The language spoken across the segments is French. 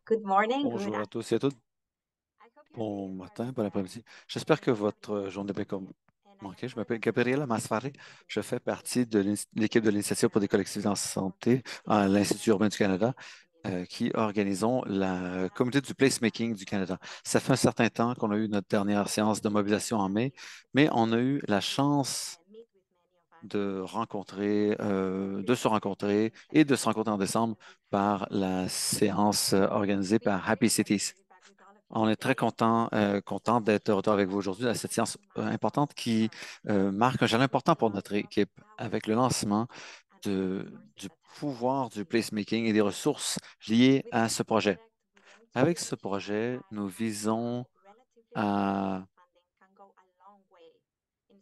Good morning, good Bonjour à tous et à toutes. I hope your day Bon is matin, going bon well. après-midi. My J'espère que name is votre journée est bien Gabriela, comme and I manqué. Je m'appelle support the Gabriela Initiative Masfari. for the Je fais Collectivity partie de l'équipe de l'Initiative pour des collectivités en santé à l'Institut urbain du Canada, qui organisons la communauté du placemaking du Canada. Ça fait un certain temps qu'on a eu notre dernière séance de mobilisation en mai, mais on a eu la chance de se rencontrer et de se rencontrer en décembre par la séance organisée par Happy Cities. On est très content d'être de retour avec vous aujourd'hui à cette séance importante qui marque un jalon important pour notre équipe avec le lancement du pouvoir du placemaking et des ressources liées à ce projet. Avec ce projet, nous visons à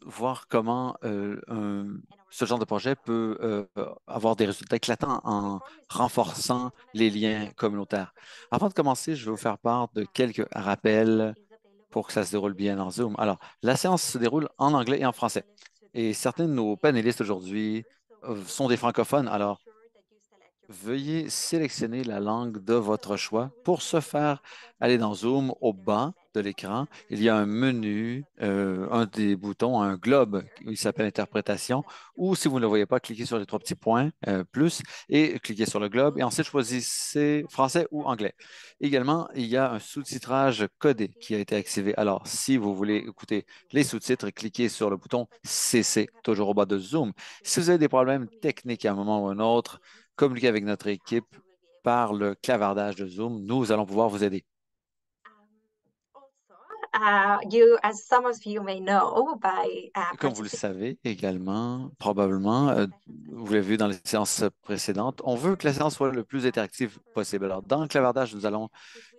voir comment ce genre de projet peut avoir des résultats éclatants en renforçant les liens communautaires. Avant de commencer, je vais vous faire part de quelques rappels pour que ça se déroule bien dans Zoom. Alors, la séance se déroule en anglais et en français. Et certains de nos panélistes aujourd'hui sont des francophones. Alors, veuillez sélectionner la langue de votre choix. Pour ce faire, allez dans Zoom au bas de l'écran. Il y a un menu, un des boutons, un globe qui s'appelle Interprétation. Ou si vous ne le voyez pas, cliquez sur les trois petits points plus et cliquez sur le globe. Et ensuite, choisissez français ou anglais. Également, il y a un sous-titrage codé qui a été activé. Alors, si vous voulez écouter les sous-titres, cliquez sur le bouton CC, toujours au bas de Zoom. Si vous avez des problèmes techniques à un moment ou un autre, communiquer avec notre équipe par le clavardage de Zoom. Nous allons pouvoir vous aider. Also, as some of you may know, by Comme vous le participating savez également, probablement, vous l'avez vu dans les séances précédentes, on veut que la séance soit le plus interactive possible. Alors, dans le clavardage, nous allons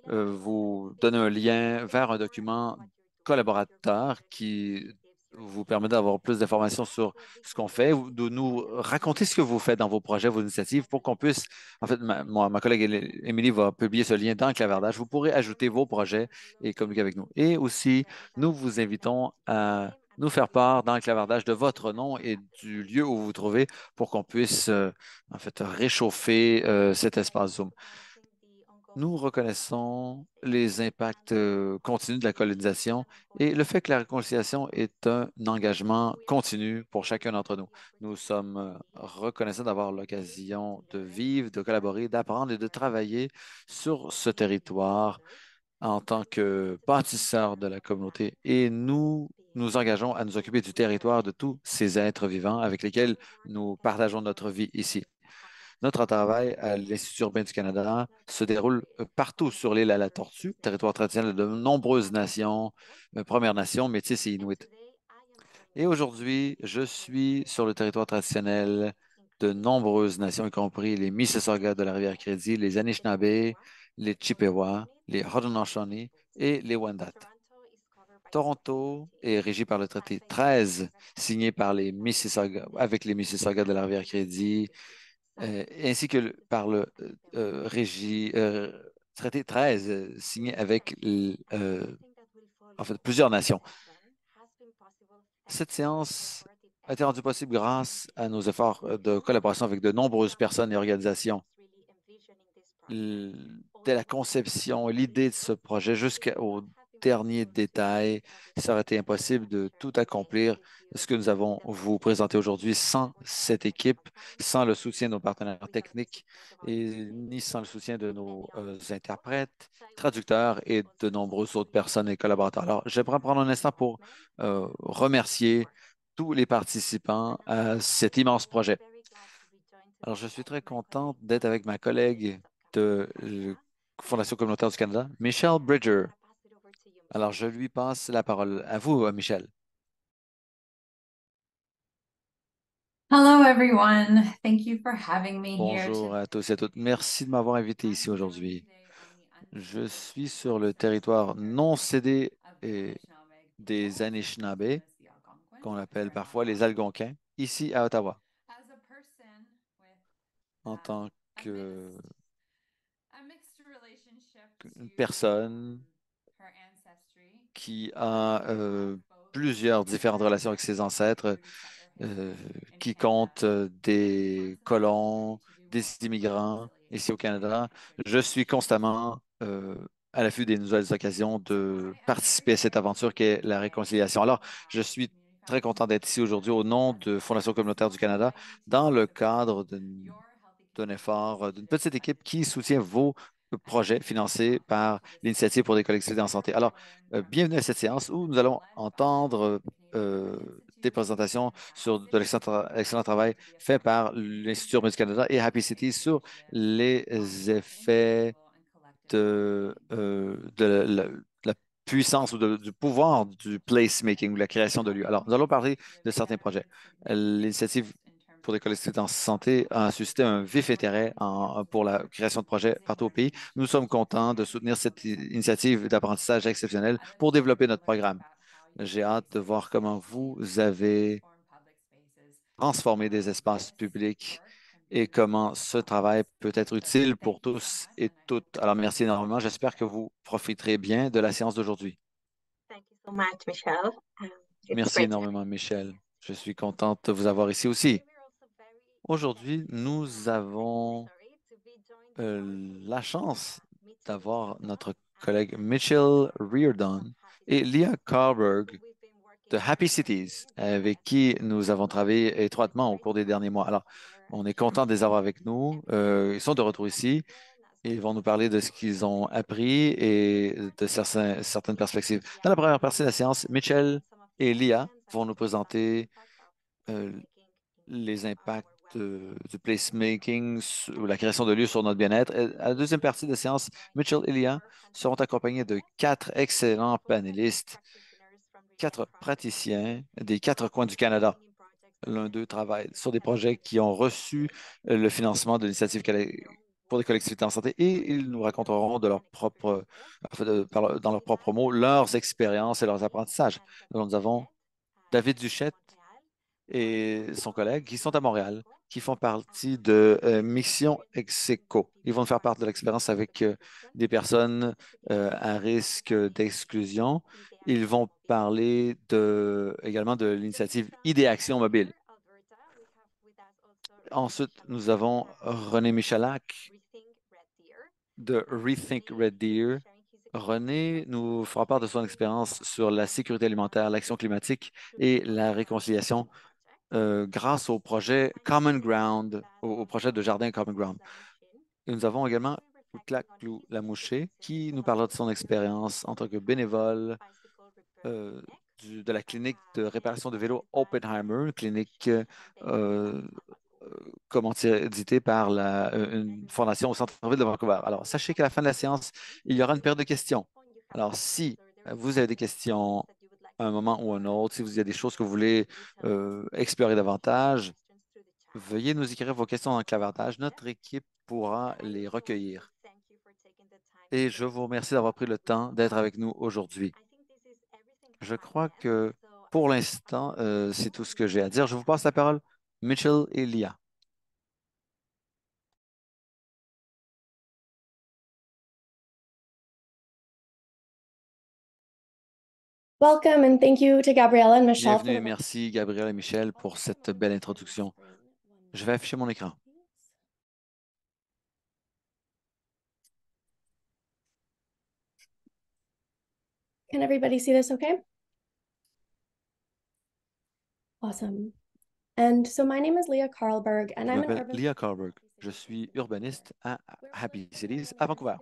vous donner un lien vers un document collaborateur qui vous permet d'avoir plus d'informations sur ce qu'on fait, ou de nous raconter ce que vous faites dans vos projets, vos initiatives, pour qu'on puisse, en fait, ma collègue Émilie va publier ce lien dans le clavardage. Vous pourrez ajouter vos projets et communiquer avec nous. Et aussi, nous vous invitons à nous faire part dans le clavardage de votre nom et du lieu où vous vous trouvez pour qu'on puisse, en fait, réchauffer cet espace Zoom. Nous reconnaissons les impacts continus de la colonisation et le fait que la réconciliation est un engagement continu pour chacun d'entre nous. Nous sommes reconnaissants d'avoir l'occasion de vivre, de collaborer, d'apprendre et de travailler sur ce territoire en tant que bâtisseurs de la communauté. Et nous nous engageons à nous occuper du territoire de tous ces êtres vivants avec lesquels nous partageons notre vie ici. Notre travail à l'Institut urbain du Canada se déroule partout sur l'île à la Tortue, territoire traditionnel de nombreuses nations, Premières Nations, Métis et Inuits. Et aujourd'hui, je suis sur le territoire traditionnel de nombreuses nations, y compris les Mississauga de la rivière-Crédit, les Anishinaabe, les Chippewa, les Haudenosaunee et les Wendat. Toronto est régi par le traité 13, signé par les Mississauga, avec les Mississauga de la rivière-Crédit, ainsi que par le traité 13 signé avec en fait, plusieurs nations. Cette séance a été rendue possible grâce à nos efforts de collaboration avec de nombreuses personnes et organisations. Dès la conception, l'idée de ce projet jusqu'au dernier détail, ça aurait été impossible de tout accomplir ce que nous avons vous présenté aujourd'hui sans cette équipe, sans le soutien de nos partenaires techniques et ni sans le soutien de nos interprètes, traducteurs et de nombreuses autres personnes et collaborateurs. Alors, j'aimerais prendre un instant pour remercier tous les participants à cet immense projet. Alors, je suis très content d'être avec ma collègue de la Fondation communautaire du Canada, Michelle Bridger. Alors, je lui passe la parole. À vous, Michelle. Hello, everyone. Thank you for having me here to Bonjour à tous et à toutes. Merci de m'avoir invité I'm ici joined aujourd'hui. today on the Je unceded suis sur le ancestral territoire non territory cédé of the et Anishinaabe des people, sometimes known Anishinaabe, as the qu'on Algonquins, appelle here in parfois les Ottawa. Algonquins, ici à Ottawa, As a person with en tant a que mixed relationship qu'une to personne her ancestry, qui a I have both plusieurs différentes considered relations avec ses my ancêtres, early settler euh, history in qui Canada comptent and des have some history colons, to do des more with immigrants ici au reconciliation Canada. and Je suis reconciliation. constamment euh, à l'affût des nouvelles occasions de participer à cette aventure qu'est la réconciliation. Alors, je suis très content d'être ici aujourd'hui au nom de Fondation communautaire du Canada dans le cadre d'un effort, d'une petite équipe qui soutient vos projets financés par l'Initiative pour des collectivités en santé. Alors, bienvenue à cette séance où nous allons entendre euh, des présentations sur de l'excellent travail fait par l'Institut Urbain du Canada et Happy Cities sur les effets de la puissance ou du pouvoir du placemaking ou la création de lieux. Alors, nous allons parler de certains projets. L'initiative pour les collectivités en santé a suscité un vif intérêt pour la création de projets partout au pays. Nous sommes contents de soutenir cette initiative d'apprentissage exceptionnelle pour développer notre programme. J'ai hâte de voir comment vous avez transformé des espaces publics et comment ce travail peut être utile pour tous et toutes. Alors, merci énormément. J'espère que vous profiterez bien de la séance d'aujourd'hui. Thank you so much, Michelle. It's Merci great to have énormément, you. Michel. Je suis contente de vous avoir ici aussi. Today we're also very Aujourd'hui, excited nous avons sorry, to be joined by la chance Mitchell d'avoir Riordan notre and collègue Leah Mitchell from Reardon Happy et Cities, Leah Carberg who we've been de working Happy very Cities, closely avec with. qui nous avons travaillé We're étroitement au very cours des derniers excited mois. Alors, to hear on and est share content de les avoir avec nous. Ils sont de everything retour that they've ici learned as et ils well vont nous as parler de ce qu'ils ont appris et de certaines perspectives. Dans la première partie de la séance, Mitchell some of the et Leah lessons and vont nous also some présenter impact of euh, placemaking les into impacts our well-being. du placemaking ou la création de lieux sur notre bien-être. Et à la deuxième partie de la séance, Mitchell et Leah seront accompagnés de quatre excellents panélistes, quatre praticiens des quatre coins du Canada. L'un d'eux travaille sur des projets qui ont reçu le financement de l'initiative pour des collectivités en santé et ils nous raconteront de leur propre, dans leurs propres mots, leurs expériences et leurs apprentissages. Alors, nous avons David Duchette et son collègue qui sont à Montréal, qui font partie de Mission Execo. Ils vont faire part de l'expérience avec des personnes à risque d'exclusion. Ils vont parler également de l'initiative Idéaction Mobile. Ensuite, nous avons René Michalak de Rethink Red Deer. René nous fera part de son expérience sur la sécurité alimentaire, l'action climatique et la réconciliation grâce au projet Common Ground, au projet de jardin Common Ground. Et nous avons également Clou Lamouché qui nous parlera de son expérience en tant que bénévole euh, de la clinique de réparation de vélos Oppenheimer, clinique commanditée par une fondation au centre-ville de Vancouver. Alors, sachez qu'à la fin de la séance, il y aura une période de questions. Alors, si vous avez des questions à un moment ou un autre, si vous avez des choses que vous voulez explorer davantage, veuillez nous écrire vos questions en clavardage. Notre équipe pourra les recueillir. Et je vous remercie d'avoir pris le temps d'être avec nous aujourd'hui. Je crois que pour l'instant, c'est tout ce que j'ai à dire. Je vous passe la parole, Mitchell et Leah. Welcome and thank you to Gabriella and Michelle for Bienvenue et the merci, Gabriel et Michel, pour cette belle introduction. Je vais afficher mon écran. Can everybody see this okay? Awesome. And so my name is Leah Carlberg and Je I'm an m'appelle urban Leah Carberg. Je suis urbaniste à Happy Cities à Vancouver,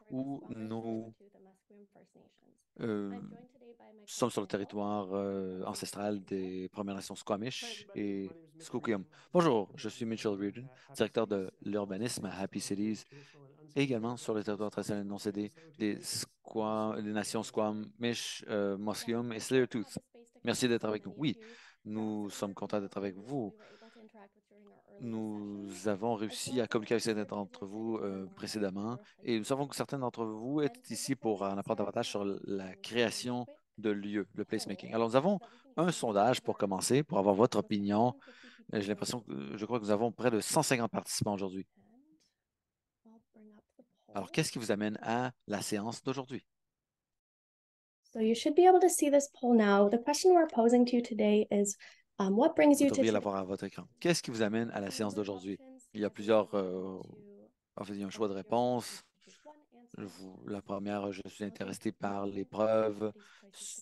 où nous euh, sommes sur le territoire ancestral des Premières Nations Squamish et Skookum. Bonjour, je suis Mitchell Reardon, directeur de l'urbanisme à Happy Cities et également sur le territoire traditionnel non cédé des nations Squamish, Musqueam et Tsleil-Waututh. Merci d'être avec nous. Oui, nous sommes contents d'être avec vous. Nous avons réussi à communiquer avec certains d'entre vous précédemment et nous savons que certains d'entre vous êtes ici pour en apprendre davantage sur la création de lieux, le placemaking. Alors, nous avons un sondage pour commencer, pour avoir votre opinion. J'ai l'impression je crois que nous avons près de 150 participants aujourd'hui. Alors, qu'est-ce qui vous amène à la séance d'aujourd'hui? So you should be able to see this poll now. The question we're posing to you today is what brings Vous you to devriez today? l'avoir à votre écran. Qu'est-ce qui vous amène à la séance d'aujourd'hui? Il y a plusieurs, en fait, il y a un choix de réponse. La première, je suis intéressé par les preuves,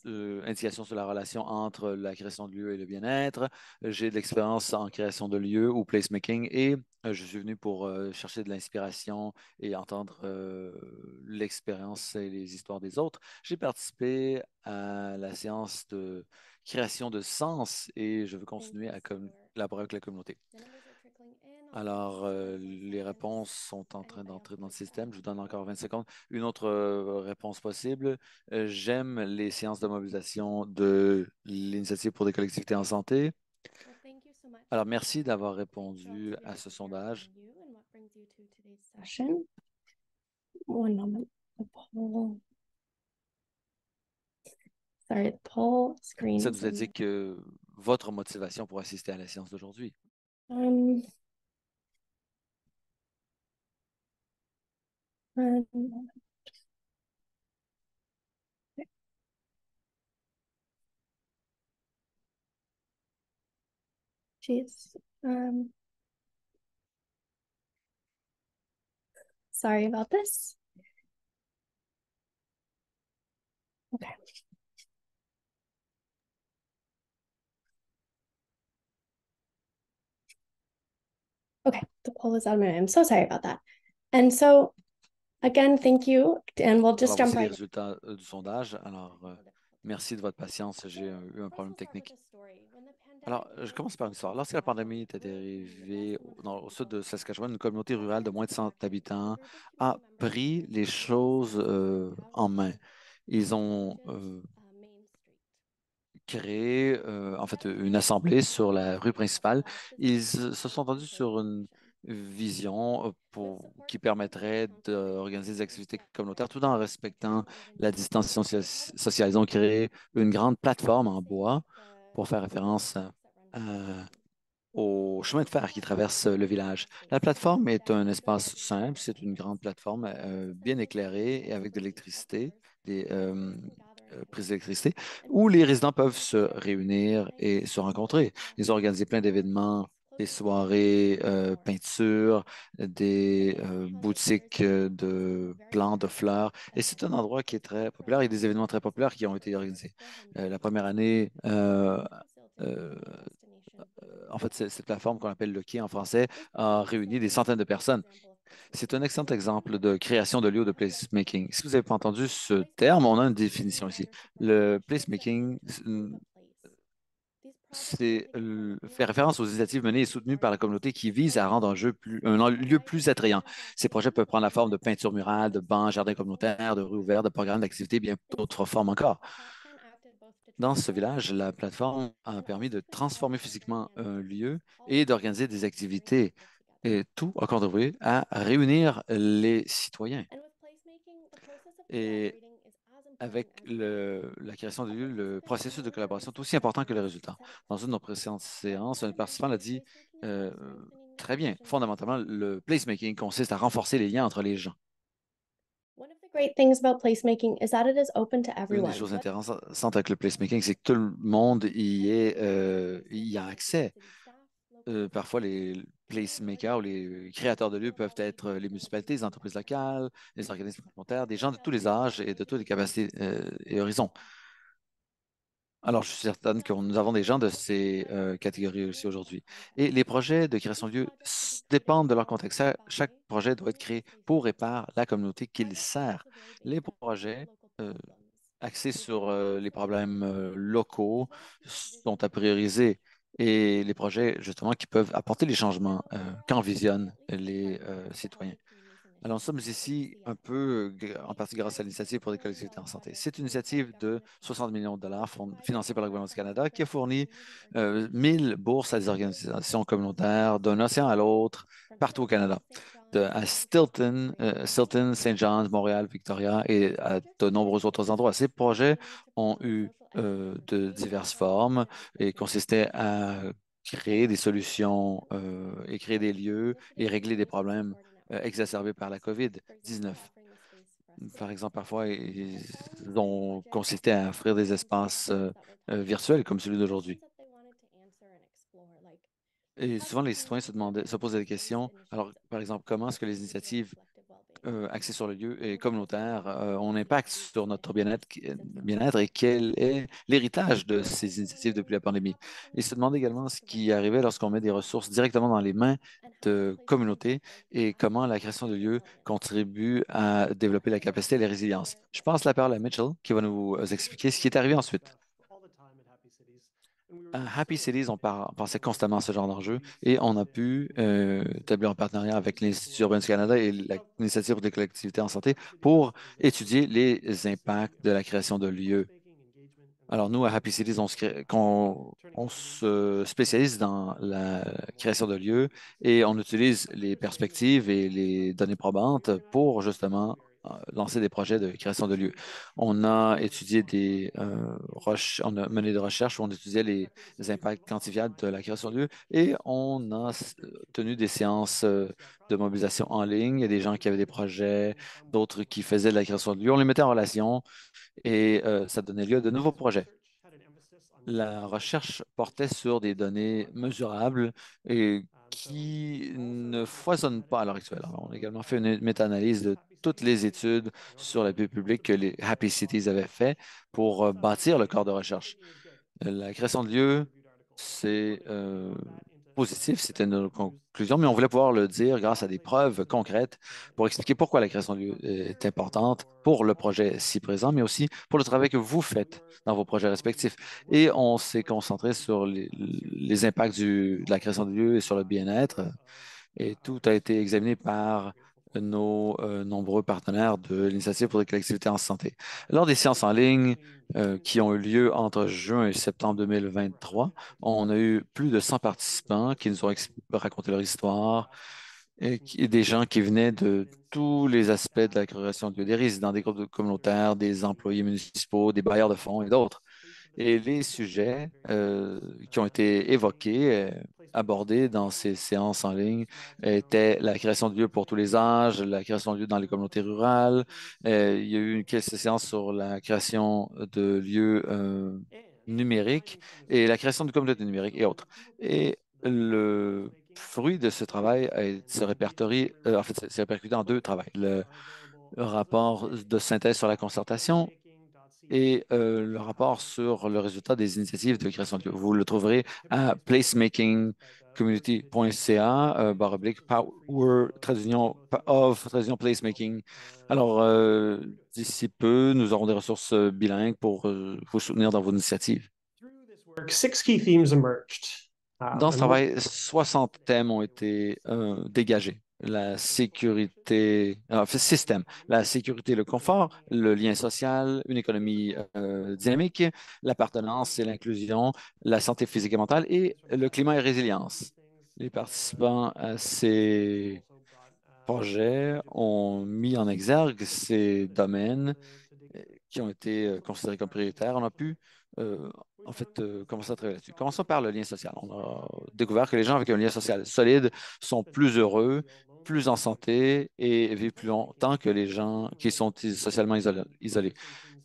indications sur la relation entre la création de lieux et le bien-être. J'ai de l'expérience en création de lieux ou placemaking et je suis venu pour chercher de l'inspiration et entendre l'expérience et les histoires des autres. J'ai participé à la séance de création de sens et je veux continuer à collaborer avec la communauté. Alors, les réponses sont en train d'entrer dans le système. Je vous donne encore 20 secondes. Une autre réponse possible. J'aime les séances de mobilisation de l'Initiative pour des collectivités en santé. Alors, merci d'avoir répondu à ce sondage. One moment. The poll. Sorry, the poll screen. Ça nous indique votre motivation pour assister à la séance d'aujourd'hui. Um, um, Jeez. Sorry about this. Okay. Okay, the poll is out of my way. I'm so sorry about that. And so, again, thank you. And we'll just Alors, jump voici les right. résultats du sondage. Alors, merci de votre patience. J'ai eu un problème technique. Alors, je commence par une histoire. Lorsque la pandémie est arrivée au sud de Saskatchewan, une communauté rurale de moins de 100 habitants a pris les choses en main. Ils ont créé, en fait, une assemblée sur la rue principale. Ils se sont entendus sur une vision qui permettrait d'organiser des activités communautaires tout en respectant la distanciation sociale. Ils ont créé une grande plateforme en bois pour faire référence au chemin de fer qui traverse le village. La plateforme est un espace simple, c'est une grande plateforme bien éclairée et avec de l'électricité, des prises d'électricité, où les résidents peuvent se réunir et se rencontrer. Ils ont organisé plein d'événements, des soirées peinture, des boutiques de plantes, de fleurs. Et c'est un endroit qui est très populaire. Il y a des événements très populaires qui ont été organisés. La première année, euh, en fait, cette plateforme qu'on appelle le quai en français a réuni des centaines de personnes. C'est un excellent exemple de création de lieux de placemaking. Si vous n'avez pas entendu ce terme, on a une définition ici. Le placemaking, fait référence aux initiatives menées et soutenues par la communauté qui visent à rendre un lieu plus attrayant. Ces projets peuvent prendre la forme de peinture murale, de bancs, jardins communautaires, de rues ouvertes, de programmes d'activités, bien d'autres formes encore. Dans ce village, la plateforme a permis de transformer physiquement un lieu et d'organiser des activités. Et tout a contribué à réunir les citoyens. Et avec la création de lieux, le processus de collaboration est aussi important que les résultats. Dans une de nos précédentes séances, un participant l'a dit très bien. Fondamentalement, le placemaking consiste à renforcer les liens entre les gens. One of the great things about placemaking is that it is open to Une everyone. des choses intéressantes avec le placemaking, c'est que tout le monde y a accès. Parfois, les placemakers ou les créateurs de lieux peuvent être les municipalités, les entreprises locales, les organismes communautaires, des gens de tous les âges et de toutes les capacités et horizons. Alors, je suis certaine que nous avons des gens de ces catégories aussi aujourd'hui. Et les projets de création de lieux dépendent de leur contexte. Chaque projet doit être créé pour et par la communauté qu'il sert. Les projets axés sur les problèmes locaux sont à prioriser et les projets, justement, qui peuvent apporter les changements qu'envisionnent les citoyens. Alors, nous sommes ici un peu en partie grâce à l'initiative pour les collectivités en santé. C'est une initiative de 60 millions de dollars financée par le gouvernement du Canada qui a fourni 1000 bourses à des organisations communautaires d'un océan à l'autre partout au Canada, à Stilton, Saint John's, Montréal, Victoria et à de nombreux autres endroits. Ces projets ont eu de diverses formes et consistaient à créer des solutions et créer des lieux et régler des problèmes exacerbés par la COVID-19. Par exemple, parfois, ils ont consisté à offrir des espaces virtuels comme celui d'aujourd'hui. Et souvent, les citoyens se posaient des questions. Alors, par exemple, comment est-ce que les initiatives axé sur le lieu et communautaire ont un impact sur notre bien-être et quel est l'héritage de ces initiatives depuis la pandémie. Il se demande également ce qui arrivait lorsqu'on met des ressources directement dans les mains de communautés et comment la création de lieux contribue à développer la capacité et la résilience. Je passe la parole à Mitchell qui va nous expliquer ce qui est arrivé ensuite. À Happy Cities, pensait constamment à ce genre d'enjeu et on a pu établir un partenariat avec l'Institut Urbain du Canada et l'Initiative des collectivités en santé pour étudier les impacts de la création de lieux. Alors, nous, à Happy Cities, on se spécialise dans la création de lieux et on utilise les perspectives et les données probantes pour justement lancer des projets de création de lieux. On a étudié on a mené des recherches où on étudiait les impacts quantifiables de la création de lieux et on a tenu des séances de mobilisation en ligne. Il y a des gens qui avaient des projets, d'autres qui faisaient de la création de lieux. On les mettait en relation et ça donnait lieu à de nouveaux projets. La recherche portait sur des données mesurables et qui ne foisonnent pas à l'heure actuelle. Alors, on a également fait une méta-analyse de toutes les études sur la vie publique que les Happy Cities avaient fait pour bâtir le corps de recherche. La création de lieux, c'est positif, c'était une conclusion, mais on voulait pouvoir le dire grâce à des preuves concrètes pour expliquer pourquoi la création de lieux est importante pour le projet ci présent, mais aussi pour le travail que vous faites dans vos projets respectifs. Et on s'est concentré sur les impacts de la création de lieux et sur le bien-être. Et tout a été examiné par nos nombreux partenaires de l'Initiative pour les collectivités en santé. Lors des séances en ligne qui ont eu lieu entre juin et septembre 2023, on a eu plus de 100 participants qui nous ont raconté leur histoire, et des gens qui venaient de tous les aspects de la création de lieux, des résidents, des communautaires, des employés municipaux, des bailleurs de fonds et d'autres. Et les sujets qui ont été évoqués, abordés dans ces séances en ligne étaient la création de lieux pour tous les âges, la création de lieux dans les communautés rurales. Il y a eu quelques séances sur la création de lieux numériques et la création de communautés numériques et autres. Et le fruit de ce travail se répertorie, en fait, c'est répercuté en deux travaux. Le rapport de synthèse sur la concertation et le rapport sur le résultat des initiatives de création de lieux. Vous le trouverez à placemakingcommunity.ca, power, traduction placemaking. Alors, d'ici peu, nous aurons des ressources bilingues pour vous soutenir dans vos initiatives. Six key themes emerged. Dans ce travail, 60 thèmes ont été dégagés. La sécurité, système, la sécurité, le confort, le lien social, une économie dynamique, l'appartenance et l'inclusion, la santé physique et mentale et le climat et résilience. Les participants à ces projets ont mis en exergue ces domaines qui ont été considérés comme prioritaires. On a pu, commencer à travailler là-dessus. Commençons par le lien social. On a découvert que les gens avec un lien social solide sont plus heureux, plus en santé et vivent plus longtemps que les gens qui sont socialement isolés.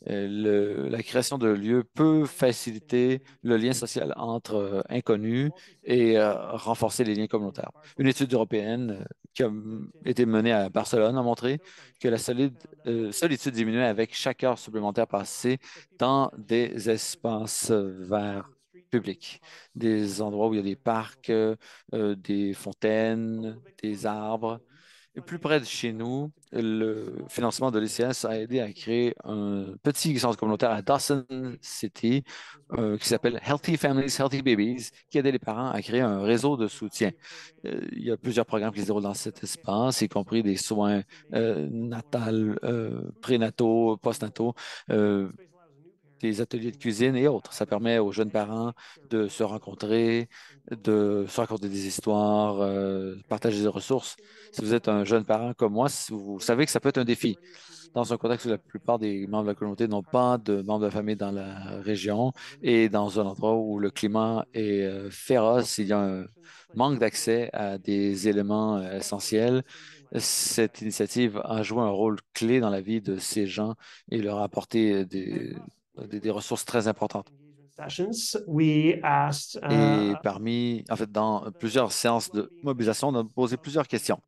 La création de lieux peut faciliter le lien social entre inconnus et renforcer les liens communautaires. Une étude européenne qui a été menée à Barcelone a montré que la solitude diminuait avec chaque heure supplémentaire passée dans des espaces verts publics, des endroits où il y a des parcs, des fontaines, des arbres. Et plus près de chez nous, le financement de l'ICS a aidé à créer un petit centre communautaire à Dawson City qui s'appelle Healthy Families, Healthy Babies, qui aide les parents à créer un réseau de soutien. Il y a plusieurs programmes qui se déroulent dans cet espace, y compris des soins natals, prénataux, postnataux. Des ateliers de cuisine et autres. Ça permet aux jeunes parents de se raconter des histoires, partager des ressources. Si vous êtes un jeune parent comme moi, vous savez que ça peut être un défi. Dans un contexte où la plupart des membres de la communauté n'ont pas de membres de la famille dans la région et dans un endroit où le climat est féroce, il y a un manque d'accès à des éléments essentiels. Cette initiative a joué un rôle clé dans la vie de ces gens et leur a apporté des ressources très importantes. Et dans plusieurs séances de mobilisation, on a posé plusieurs questions.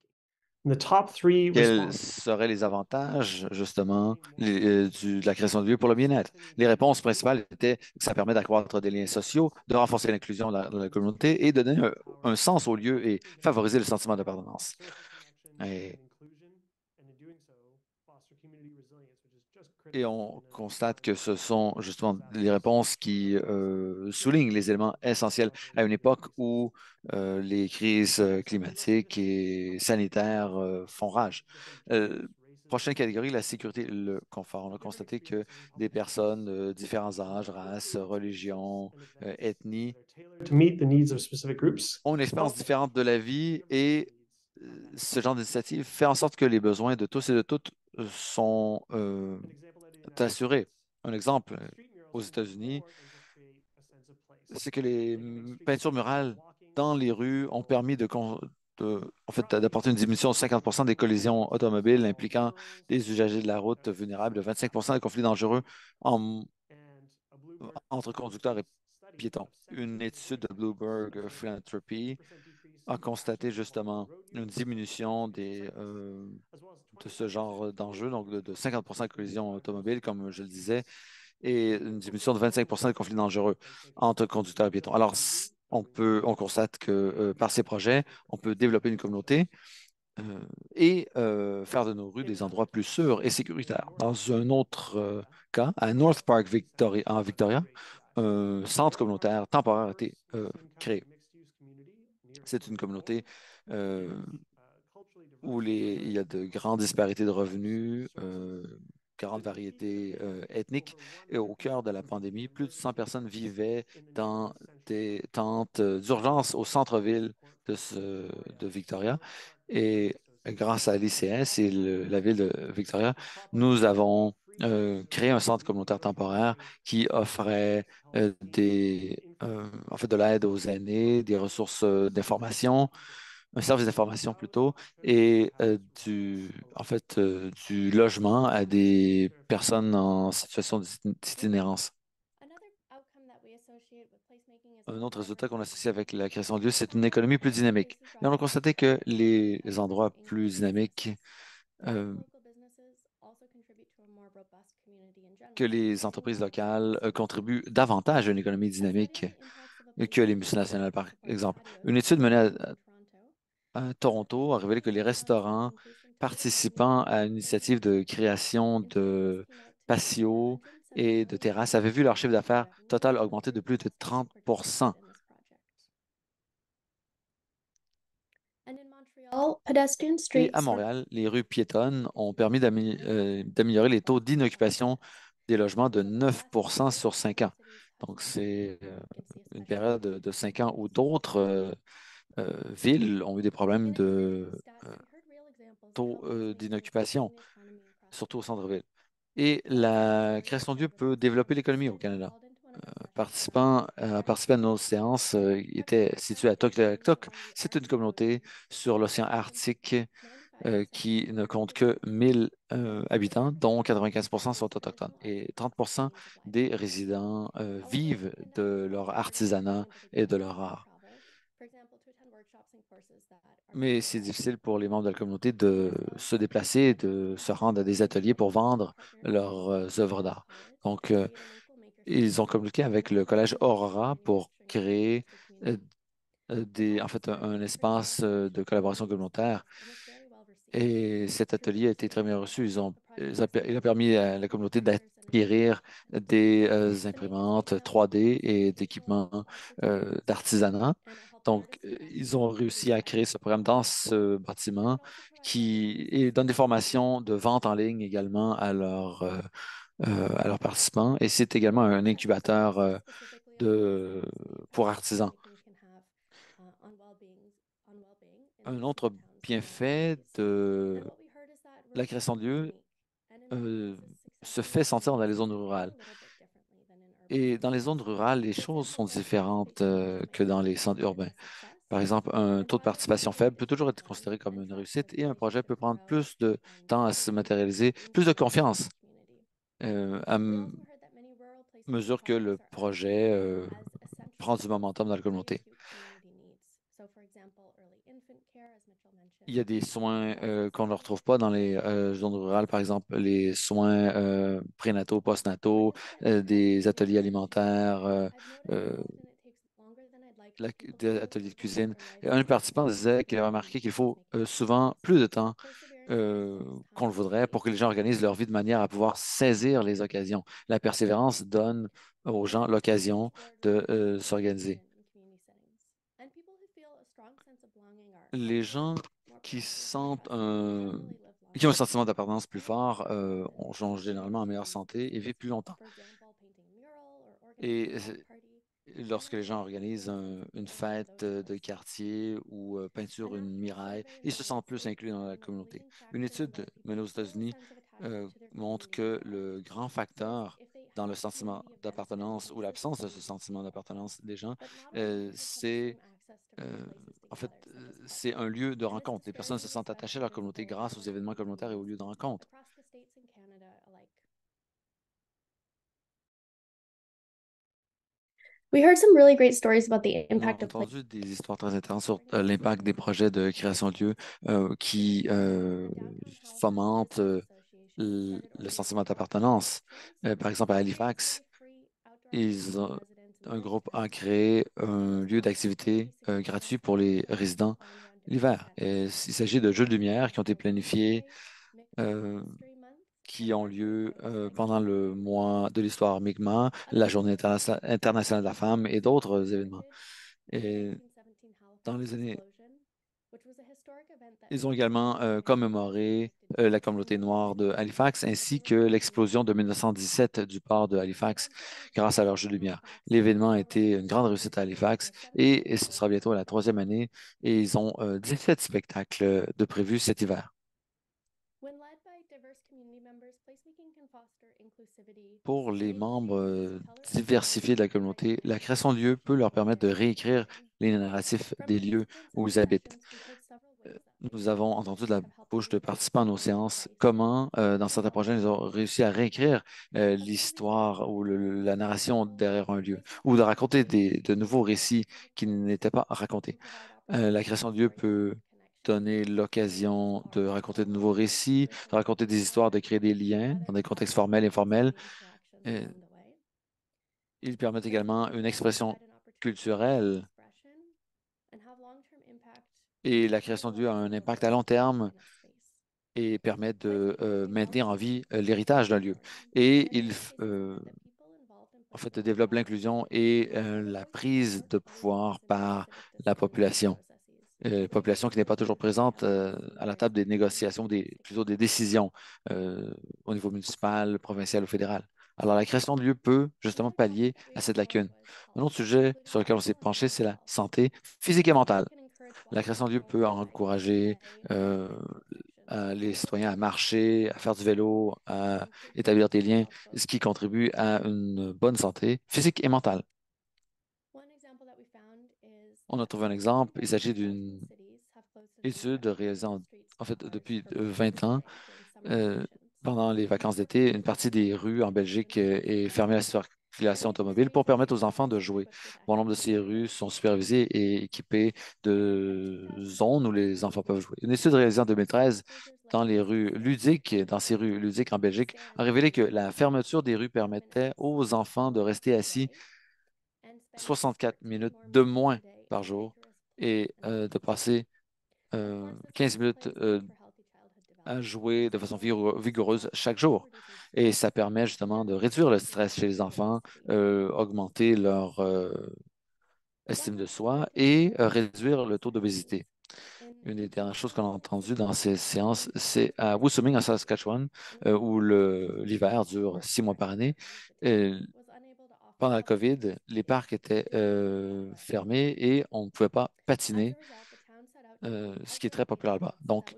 And the top three Quels responses. seraient les avantages, justement, de la création de lieux pour le bien-être? Les réponses principales étaient que ça permet d'accroître des liens sociaux, de renforcer l'inclusion dans la communauté et de donner un sens au lieu et favoriser le sentiment d'appartenance. Et, et on constate que ce sont justement les réponses qui soulignent les éléments essentiels à une époque où les crises climatiques et sanitaires font rage. Prochaine catégorie, la sécurité et le confort. On a constaté que des personnes de différents âges, races, religions, ethnies To meet the needs of specific groups. ont une expérience différente de la vie et ce genre d'initiative fait en sorte que les besoins de tous et de toutes sont assurés. Un exemple, aux États-Unis, c'est que les peintures murales dans les rues ont permis en fait, d'apporter une diminution de 50 des collisions automobiles impliquant des usagers de la route vulnérables, de 25 des conflits dangereux en- entre conducteurs et piétons. Une étude de Bloomberg Philanthropy a constaté justement une diminution de ce genre d'enjeux, donc de 50 de collisions automobiles, comme je le disais, et une diminution de 25 des conflits dangereux entre conducteurs et piétons. Alors, on constate que par ces projets, on peut développer une communauté et faire de nos rues des endroits plus sûrs et sécuritaires. Dans un autre cas, à North Park, en Victoria, un centre communautaire temporaire a été créé. C'est une communauté où il y a de grandes disparités de revenus, grande variété ethnique. Et au cœur de la pandémie, plus de 100 personnes vivaient dans des tentes d'urgence au centre-ville de Victoria. Et grâce à l'ICS et la ville de Victoria, nous avons créé un centre communautaire temporaire qui offrait en fait, de l'aide aux aînés, des ressources d'information, un service d'information plutôt, et en fait, du logement à des personnes en situation d'itinérance. Un autre résultat qu'on associe avec la création de lieux, c'est une économie plus dynamique. Et on a constaté que les endroits plus dynamiques, euh, que les entreprises locales contribuent davantage à une économie dynamique que les multinationales, par exemple. Une étude menée à Toronto a révélé que les restaurants participant à une initiative de création de patios et de terrasses avaient vu leur chiffre d'affaires total augmenter de plus de 30. Et à Montréal, les rues piétonnes ont permis d'améliorer les taux d'inoccupation des logements de 9 sur 5 ans. Donc, c'est une période de 5 ans où d'autres villes ont eu des problèmes de taux d'inoccupation, surtout au centre-ville. Et la création de lieux peut développer l'économie au Canada. Participant à nos séances était situé à Tuktoyaktuk. C'est une communauté sur l'océan Arctique qui ne compte que 1000 habitants, dont 95 sont autochtones. Et 30 des résidents vivent de leur artisanat et de leur art. Mais c'est difficile pour les membres de la communauté de se déplacer, de se rendre à des ateliers pour vendre leurs œuvres d'art. Donc, ils ont communiqué avec le Collège Aurora pour créer en fait, un espace de collaboration communautaire. Et cet atelier a été très bien reçu. Il a permis à la communauté d'acquérir des imprimantes 3D et d'équipements d'artisanat. Donc, ils ont réussi à créer ce programme dans ce bâtiment et donne des formations de vente en ligne également à leurs participants. Et c'est également un incubateur pour artisans. Un autre bienfait de la création de lieux se fait sentir dans les zones rurales. Et dans les zones rurales, les choses sont différentes que dans les centres urbains. Par exemple, un taux de participation faible peut toujours être considéré comme une réussite et un projet peut prendre plus de temps à se matérialiser, plus de confiance à mesure que le projet prend du momentum dans la communauté. Il y a des soins qu'on ne retrouve pas dans les zones rurales, par exemple les soins prénataux, postnataux, des ateliers alimentaires, euh, des ateliers de cuisine. Et un participant disait qu'il a remarqué qu'il faut souvent plus de temps qu'on le voudrait pour que les gens organisent leur vie de manière à pouvoir saisir les occasions. La persévérance donne aux gens l'occasion de s'organiser. Les gens qui qui ont un sentiment d'appartenance plus fort ont généralement en meilleure santé et vivent plus longtemps. Et lorsque les gens organisent une fête de quartier ou peinture une muraille, ils se sentent plus inclus dans la communauté. Une étude menée aux États-Unis montre que le grand facteur dans le sentiment d'appartenance ou l'absence de ce sentiment d'appartenance des gens, c'est euh, c'est un lieu de rencontre. Les personnes se sentent attachées à leur communauté grâce aux événements communautaires et aux lieux de rencontre. We heard some really great stories about the On a impact of play. entendu des histoires très intéressantes sur l'impact des projets de création de lieux qui fomentent le sentiment d'appartenance. Par exemple, à Halifax, un groupe a créé un lieu d'activité gratuit pour les résidents l'hiver. Et il s'agit de jeux de lumière qui ont été planifiés, euh, qui ont lieu pendant le mois de l'histoire Mi'kmaq, la Journée internationale de la femme et d'autres événements. Et dans les années, ils ont également commémoré la communauté noire de Halifax ainsi que l'explosion de 1917 du port de Halifax grâce à leur jeu de lumière. L'événement a été une grande réussite à Halifax et ce sera bientôt la troisième année et ils ont 17 spectacles de prévus cet hiver. Pour les membres diversifiés de la communauté, la création de lieux peut leur permettre de réécrire les narratifs des lieux où ils habitent. Nous avons entendu de la bouche de participants à nos séances comment, dans certains projets, ils ont réussi à réécrire l'histoire ou la narration derrière un lieu, ou de raconter de nouveaux récits qui n'étaient pas racontés. La création de lieux peut donner l'occasion de raconter de nouveaux récits, de raconter des histoires, de créer des liens dans des contextes formels et informels. Euh, Ils permettent également une expression culturelle et la création de lieux a un impact à long terme et permet de maintenir en vie l'héritage d'un lieu. Et en fait, développe l'inclusion et la prise de pouvoir par la population. Population qui n'est pas toujours présente à la table des négociations, plutôt des décisions au niveau municipal, provincial ou fédéral. Alors, la création de lieux peut justement pallier à cette lacune. Un autre sujet sur lequel on s'est penché, c'est la santé physique et mentale. La création de lieux peut encourager euh, les citoyens à marcher, à faire du vélo, à établir des liens, ce qui contribue à une bonne santé physique et mentale. On a trouvé un exemple. Il s'agit d'une étude réalisée en fait depuis 20 ans. Euh, Pendant les vacances d'été, une partie des rues en Belgique est fermée à la circulation automobile pour permettre aux enfants de jouer. Bon nombre de ces rues sont supervisées et équipées de zones où les enfants peuvent jouer. Une étude réalisée en 2013 dans ces rues ludiques en Belgique, a révélé que la fermeture des rues permettait aux enfants de rester assis 64 minutes de moins par jour et de passer 15 minutes à jouer de façon vigoureuse chaque jour. Et ça permet justement de réduire le stress chez les enfants, augmenter leur estime de soi et réduire le taux d'obésité. Une des dernières choses qu'on a entendues dans ces séances, c'est à Wusoming, en Saskatchewan, où l'hiver dure 6 mois par année. Euh, Pendant la COVID, les parcs étaient fermés et on ne pouvait pas patiner, ce qui est très populaire là-bas. Donc,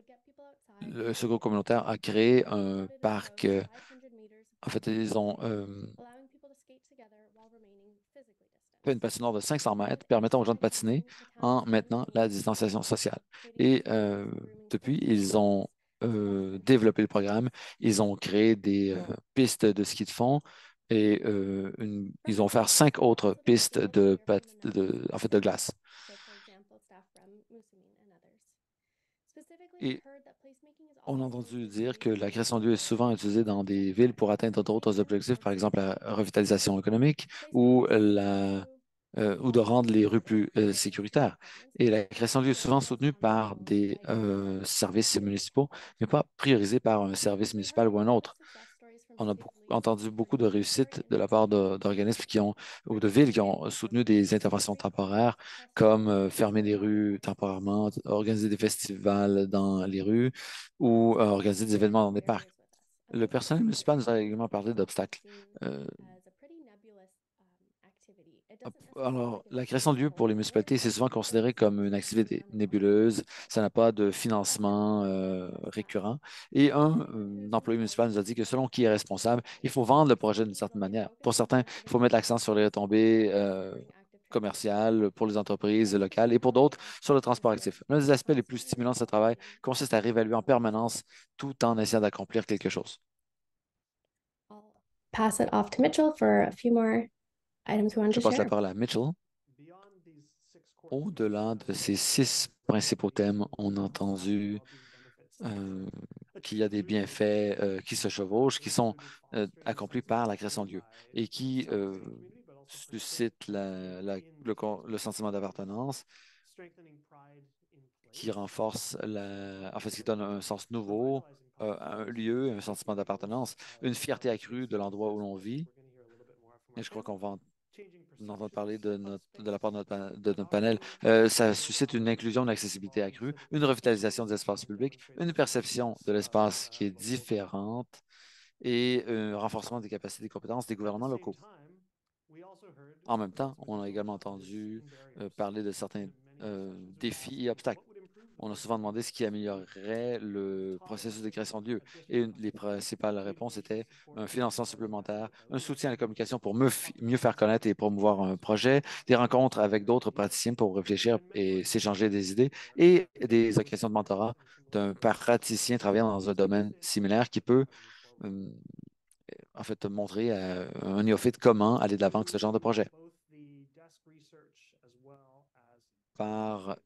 le Secours communautaire a créé un parc. En fait, ils ont fait une patinoire de 500 mètres permettant aux gens de patiner en maintenant la distanciation sociale. Et depuis, ils ont développé le programme. Ils ont créé des pistes de ski de fond et ils ont fait 5 autres pistes en fait, de glace. Et on a entendu dire que la création de lieux est souvent utilisée dans des villes pour atteindre d'autres objectifs, par exemple la revitalisation économique ou de rendre les rues plus sécuritaires. Et la création de lieux est souvent soutenue par des services municipaux, mais pas priorisée par un service municipal ou un autre. On a entendu beaucoup de réussites de la part d'organismes ou de villes qui ont soutenu des interventions temporaires, comme fermer des rues temporairement, organiser des festivals dans les rues ou organiser des événements dans des parcs. Le personnel municipal nous a également parlé d'obstacles. Euh, alors, la création de lieux pour les municipalités, c'est souvent considéré comme une activité nébuleuse. Ça n'a pas de financement récurrent. Et un employé municipal nous a dit que selon qui est responsable, il faut vendre le projet d'une certaine manière. Pour certains, il faut mettre l'accent sur les retombées commerciales pour les entreprises locales et pour d'autres, sur le transport actif. L'un des aspects les plus stimulants de ce travail consiste à réévaluer en permanence tout en essayant d'accomplir quelque chose. Pass it off to Mitchell for a few more items we wanted Je to passe la share. parole à Mitchell. Au-delà de ces 6 principaux thèmes, on a entendu euh, qu'il y a des bienfaits qui se chevauchent, qui sont accomplis par la création de lieux et qui suscitent le sentiment d'appartenance, qui renforce en fait, qui donne un sens nouveau à un lieu, un sentiment d'appartenance, une fierté accrue de l'endroit où l'on vit. Et je crois qu'on va on entend parler de la part de notre panel. Ça suscite une inclusion, une accessibilité accrue, une revitalisation des espaces publics, une perception de l'espace qui est différente et un renforcement des capacités et compétences des gouvernements locaux. En même temps, on a également entendu parler de certains défis et obstacles. On a souvent demandé ce qui améliorerait le processus de création de lieux. Et une des principales réponses était un financement supplémentaire, un soutien à la communication pour mieux faire connaître et promouvoir un projet, des rencontres avec d'autres praticiens pour réfléchir et s'échanger des idées, et des occasions de mentorat d'un praticien travaillant dans un domaine similaire qui peut euh, en fait montrer à un néophyte comment aller de l'avant avec ce genre de projet. Par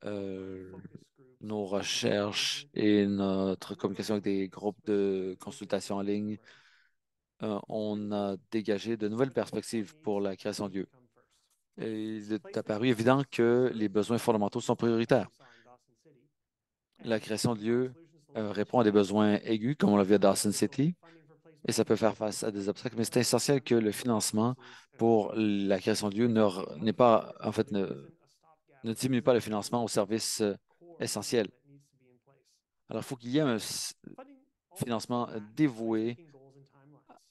nos recherches et notre communication avec des groupes de consultation en ligne, on a dégagé de nouvelles perspectives pour la création de lieux. Et il est apparu évident que les besoins fondamentaux sont prioritaires. La création de lieux répond à des besoins aigus, comme on l'a vu à Dawson City, et ça peut faire face à des obstacles, mais c'est essentiel que le financement pour la création de lieux n'est pas, en fait, ne diminue pas le financement aux services essentiels. Alors, il faut qu'il y ait un financement dévoué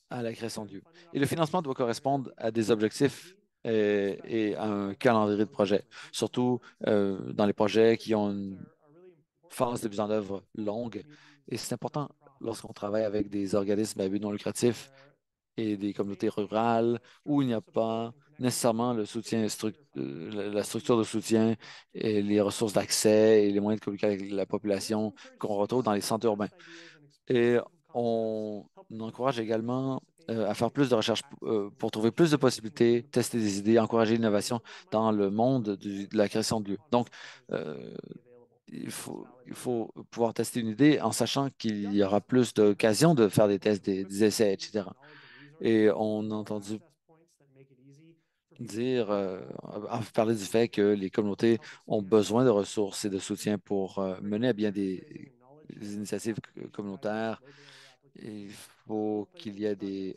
à la création de lieux. Et le financement doit correspondre à des objectifs et à un calendrier de projet, surtout dans les projets qui ont une phase de mise en œuvre longue. Et c'est important lorsqu'on travaille avec des organismes à but non lucratif et des communautés rurales où il n'y a pas nécessairement le soutien, la structure de soutien et les ressources d'accès et les moyens de communiquer avec la population qu'on retrouve dans les centres urbains. Et on encourage également à faire plus de recherches pour trouver plus de possibilités, tester des idées, encourager l'innovation dans le monde de la création de lieux. Donc, euh, il faut pouvoir tester une idée en sachant qu'il y aura plus d'occasions de faire des tests, des essais, etc. Et on a entendu dire, parler du fait que les communautés ont besoin de ressources et de soutien pour mener à bien des initiatives communautaires. Il faut qu'il y ait des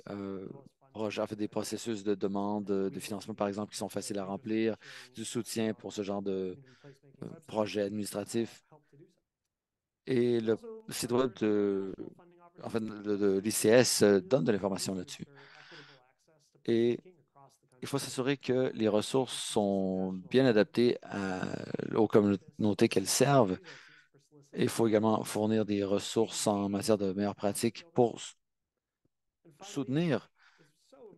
projets, en fait, des processus de demande de financement, par exemple, qui sont faciles à remplir, du soutien pour ce genre de projet administratif. Et le site web en fait, de l'ICS donne de l'information là-dessus. Et il faut s'assurer que les ressources sont bien adaptées aux communautés qu'elles servent. Et il faut également fournir des ressources en matière de meilleures pratiques pour soutenir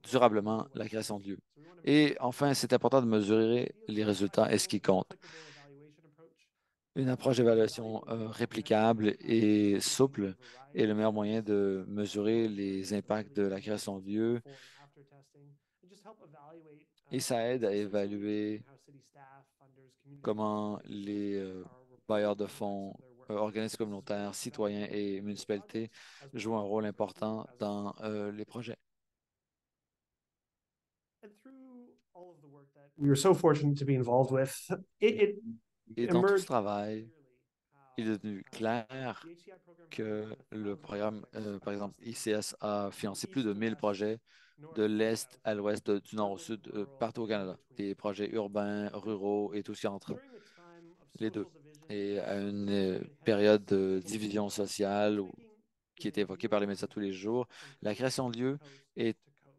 durablement la création de lieux. Et enfin, c'est important de mesurer les résultats et ce qui compte. Une approche d'évaluation réplicable et souple est le meilleur moyen de mesurer les impacts de la création de lieux et ça aide à évaluer comment les bailleurs de fonds organismes communautaires, citoyens et municipalités jouent un rôle important dans les projets. We were so fortunate to be involved with. It Et dans tout ce emerged travail, il est devenu clair que le programme, par exemple, ICS a financé plus de 1000 projets de l'Est à l'Ouest, du Nord au Sud, partout au Canada. Des projets urbains, ruraux et tout ce qui est entre les deux. Et à une période de division sociale qui est évoquée par les médias tous les jours, la création de lieux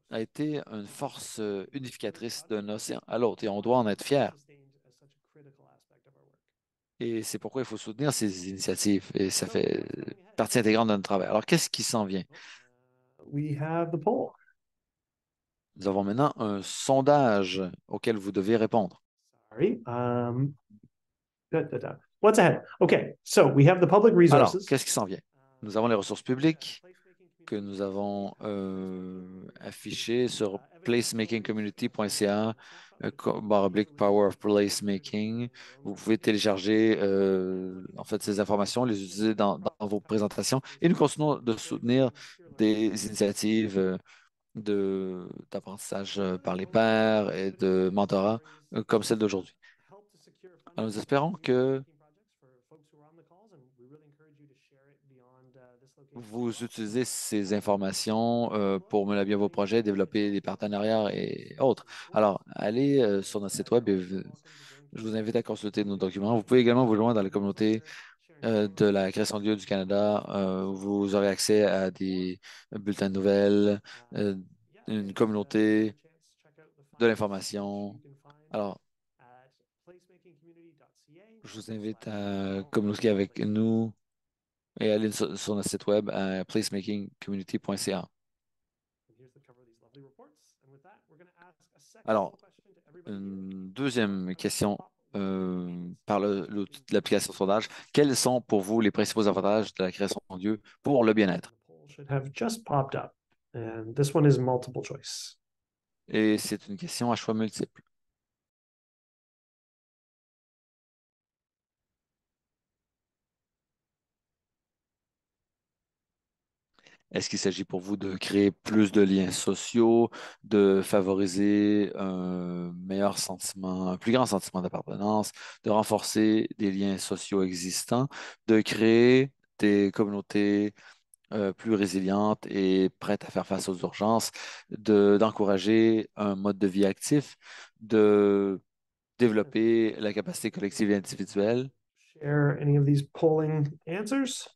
a été une force unificatrice d'un océan à l'autre et on doit en être fier. Et c'est pourquoi il faut soutenir ces initiatives et ça fait partie intégrante de notre travail. Alors, qu'est-ce qui s'en vient? We have the poll. Nous avons maintenant un sondage auquel vous devez répondre. Sorry. What's ahead? Okay, so we have the public Alors, resources. qu'est-ce qui s'en vient? Nous avons les ressources publiques que nous avons affichées sur placemakingcommunity.ca /power of placemaking. Vous pouvez télécharger en fait ces informations, les utiliser dans vos présentations. Et nous continuons de soutenir des initiatives d'apprentissage par les pairs et de mentorat comme celle d'aujourd'hui. Alors, nous espérons que vous utilisez ces informations pour mener à bien vos projets, développer des partenariats et autres. Alors, allez sur notre site web et je vous invite à consulter nos documents. Vous pouvez également vous joindre dans la communauté de la création de lieux du Canada. Vous aurez accès à des bulletins de nouvelles, une communauté, de l'information. Alors, je vous invite à communiquer avec nous et aller sur notre site web à placemakingcommunity.ca. Alors, une deuxième question par l'application sondage. Quels sont pour vous les principaux avantages de la création de lieux pour le bien-être? Should have just popped up. And this one is multiple choice. Et c'est une question à choix multiple. Est-ce qu'il s'agit pour vous de créer plus de liens sociaux, de favoriser un meilleur sentiment, un plus grand sentiment d'appartenance, de renforcer des liens sociaux existants, de créer des communautés plus résilientes et prêtes à faire face aux urgences, d'encourager un mode de vie actif, de développer la capacité collective et individuelle? Share any of these polling answers?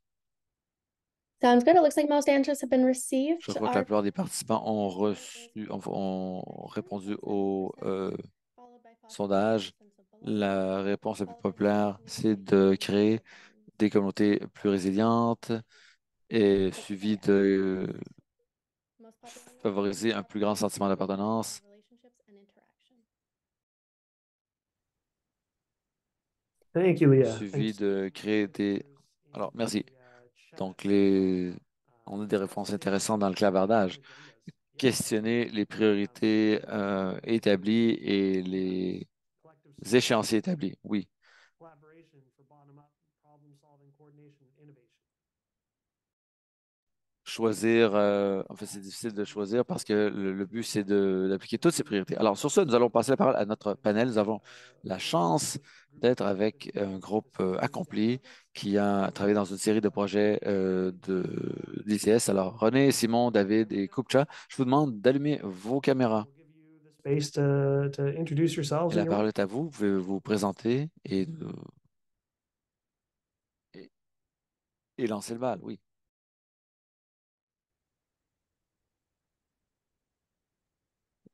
Sounds good. It looks like most answers have been received. Je crois que la plupart des participants ont répondu au sondage. La réponse la plus populaire, c'est de créer des communautés plus résilientes et suivi de favoriser un plus grand sentiment d'appartenance. Thank you, Leah. Suivi de créer des... Alors, merci. Donc, on a des réponses intéressantes dans le clavardage. Questionner les priorités établies et les échéanciers établis. Oui. Choisir, en fait, c'est difficile de choisir parce que le but, c'est d'appliquer toutes ces priorités. Alors, sur ce, nous allons passer la parole à notre panel. Nous avons la chance d'être avec un groupe accompli qui a travaillé dans une série de projets d'ICS. Alors, René, Simon, David et Kupcha, je vous demande d'allumer vos caméras. Space to introduce yourselves. Et la parole est à vous. Vous pouvez vous présenter et lancer le bal, oui.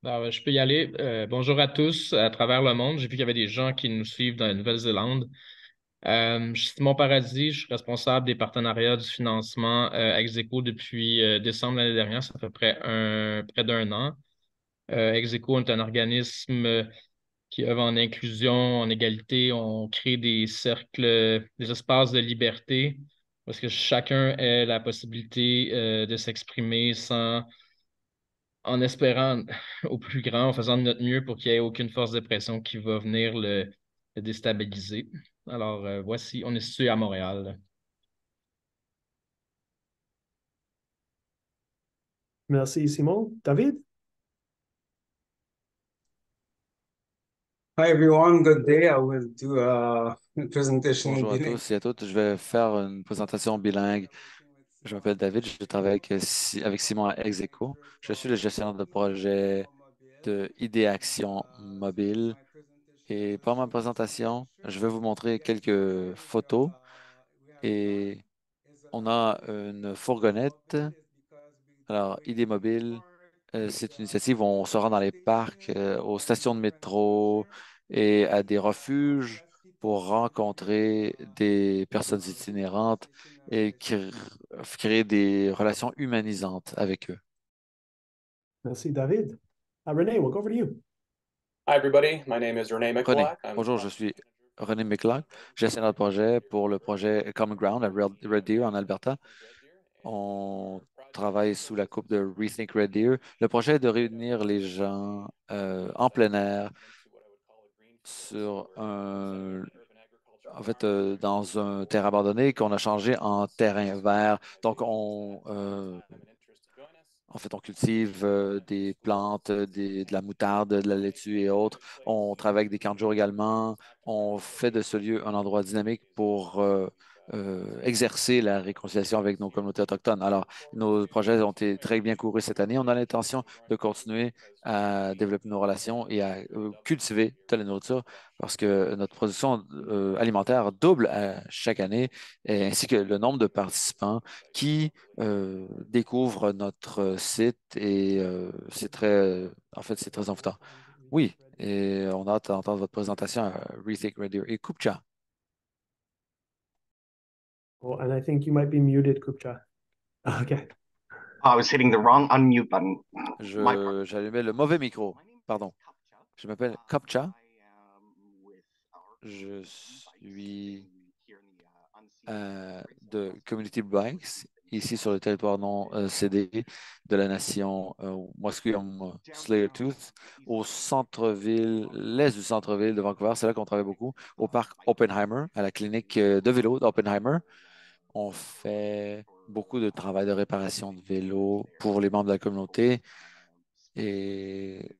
Je peux y aller. Bonjour à tous à travers le monde. J'ai vu qu'il y avait des gens qui nous suivent dans la Nouvelle-Zélande. Je suis Simon Paradis, je suis responsable des partenariats du financement Execo depuis décembre l'année dernière, ça fait près d'un an. Execo est un organisme qui œuvre en inclusion, en égalité. On crée des cercles, des espaces de liberté, parce que chacun ait la possibilité de s'exprimer en espérant au plus grand, en faisant de notre mieux pour qu'il n'y ait aucune force de pression qui va venir le déstabiliser. Alors, voici, on est situé à Montréal. Merci, Simon. David? Hi everyone, good day. I will do a presentation in Bonjour à bilingue. tous et à toutes. Je vais faire une présentation bilingue. Je m'appelle David, je travaille avec Simon à Execo. Je suis le gestionnaire de projet de Idéaction mobile. Et pour ma présentation, je vais vous montrer quelques photos. Et on a une fourgonnette. Alors, Idée mobile, c'est une initiative où on se rend dans les parcs, aux stations de métro et à des refuges pour rencontrer des personnes itinérantes et créer des relations humanisantes avec eux. Merci, David. Renee, we'll go over to you. Hi, everybody. My name is Renee René, Mikulak. I'm bonjour, je suis René McLeod, gestionnaire de projet pour le projet Common Ground à Red Deer en Alberta. On travaille sous la coupe de Rethink Red Deer. Le projet est de réunir les gens en plein air sur dans un terrain abandonné qu'on a changé en terrain vert. Donc, en fait, on cultive des plantes, de la moutarde, de la laitue et autres. On travaille avec des camps de jour également. On fait de ce lieu un endroit dynamique pour exercer la réconciliation avec nos communautés autochtones. Alors, nos projets ont été très bien courus cette année. On a l'intention de continuer à développer nos relations et à cultiver de la nourriture parce que notre production alimentaire double chaque année, ainsi que le nombre de participants qui découvrent notre site et en fait, c'est très envoûtant. Oui, et on a hâte d'entendre votre présentation à Rethink Radio et Kupcha. Oh, and I think you might be muted, Kupcha. Okay. I was hitting the wrong unmute button. My part. J'allumais le mauvais micro. Pardon. Je m'appelle Kupcha. Je suis de Community Bikes, ici sur le territoire non cédé de la nation Musqueam Tsleil-Waututh, au centre-ville, l'est du centre-ville de Vancouver. C'est là qu'on travaille beaucoup, au parc Oppenheimer, à la clinique de vélo d'Oppenheimer. On fait beaucoup de travail de réparation de vélos pour les membres de la communauté et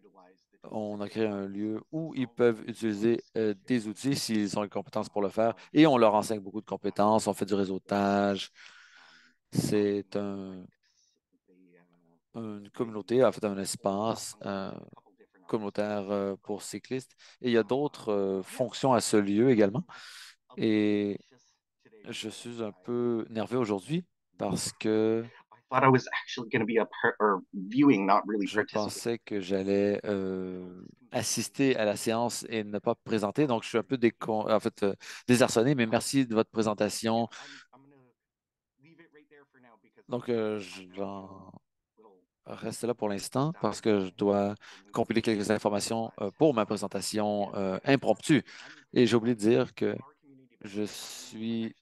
on a créé un lieu où ils peuvent utiliser des outils s'ils ont les compétences pour le faire et on leur enseigne beaucoup de compétences. On fait du réseautage. C'est une communauté, en fait, un espace communautaire pour cyclistes. Et il y a d'autres fonctions à ce lieu également. Et je suis un peu nerveux aujourd'hui parce que I thought I was actually going to be or viewing, not really je participating. pensais que j'allais assister à la séance et ne pas présenter. Donc, je suis un peu en fait, désarçonné, mais merci de votre présentation. Donc, je vais rester là pour l'instant parce que je dois compiler quelques informations pour ma présentation impromptue. Et j'ai oublié de dire que je suis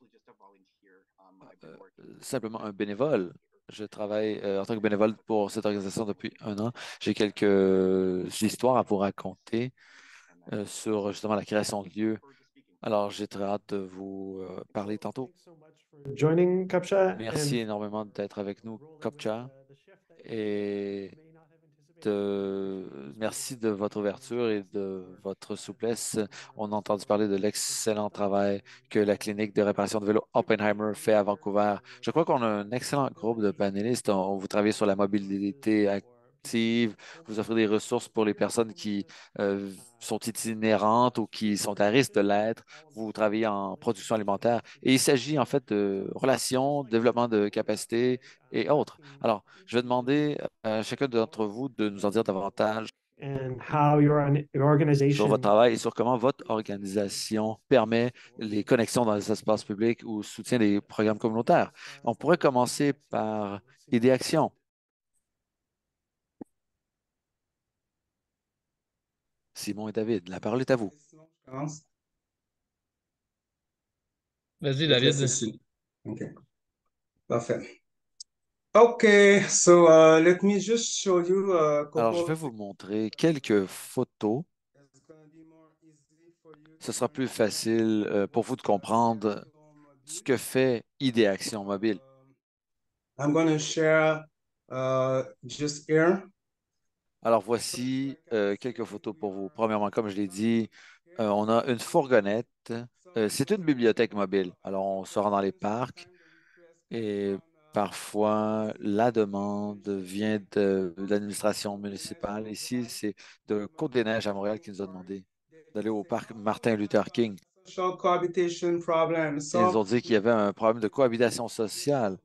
simplement un bénévole. Je travaille en tant que bénévole pour cette organisation depuis un an. J'ai quelques histoires à vous raconter sur justement la création de lieux. Alors, j'ai très hâte de vous parler tantôt. Joining Kupcha. Merci énormément d'être avec nous, Kopcha, et merci de votre ouverture et de votre souplesse. On a entendu parler de l'excellent travail que la clinique de réparation de vélo Oppenheimer fait à Vancouver. Je crois qu'on a un excellent groupe de panélistes. Vous travaillez sur la mobilité active, vous offrez des ressources pour les personnes qui sont itinérantes ou qui sont à risque de l'être. Vous travaillez en production alimentaire. Et il s'agit en fait de relations, développement de capacités et autres. Alors, je vais demander à chacun d'entre vous de nous en dire davantage and how your sur organization votre travail et sur comment votre organisation permet les connexions dans les espaces publics ou soutient les programmes communautaires. On pourrait commencer par Idéaction. Simon et David, la parole est à vous. Je commence. Vas-y, Laisse David. Cécile. OK. Parfait. OK, so let me just show you a Alors, je vais couple. vous montrer quelques photos. It's gonna be more easy for you Ce to sera plus facile pour vous de comprendre ce que fait Idéaction Mobile. I'm gonna share just here. Alors, voici quelques photos pour vous. Premièrement, comme je l'ai dit, on a une fourgonnette. C'est une bibliothèque mobile. Alors, on se rend dans les parcs et parfois, la demande vient de l'administration municipale. Ici, c'est de Côte-des-Neiges à Montréal qui nous a demandé d'aller au parc Martin Luther King. Social cohabitation problem. Ils nous ont dit qu'il y avait un problème de cohabitation sociale.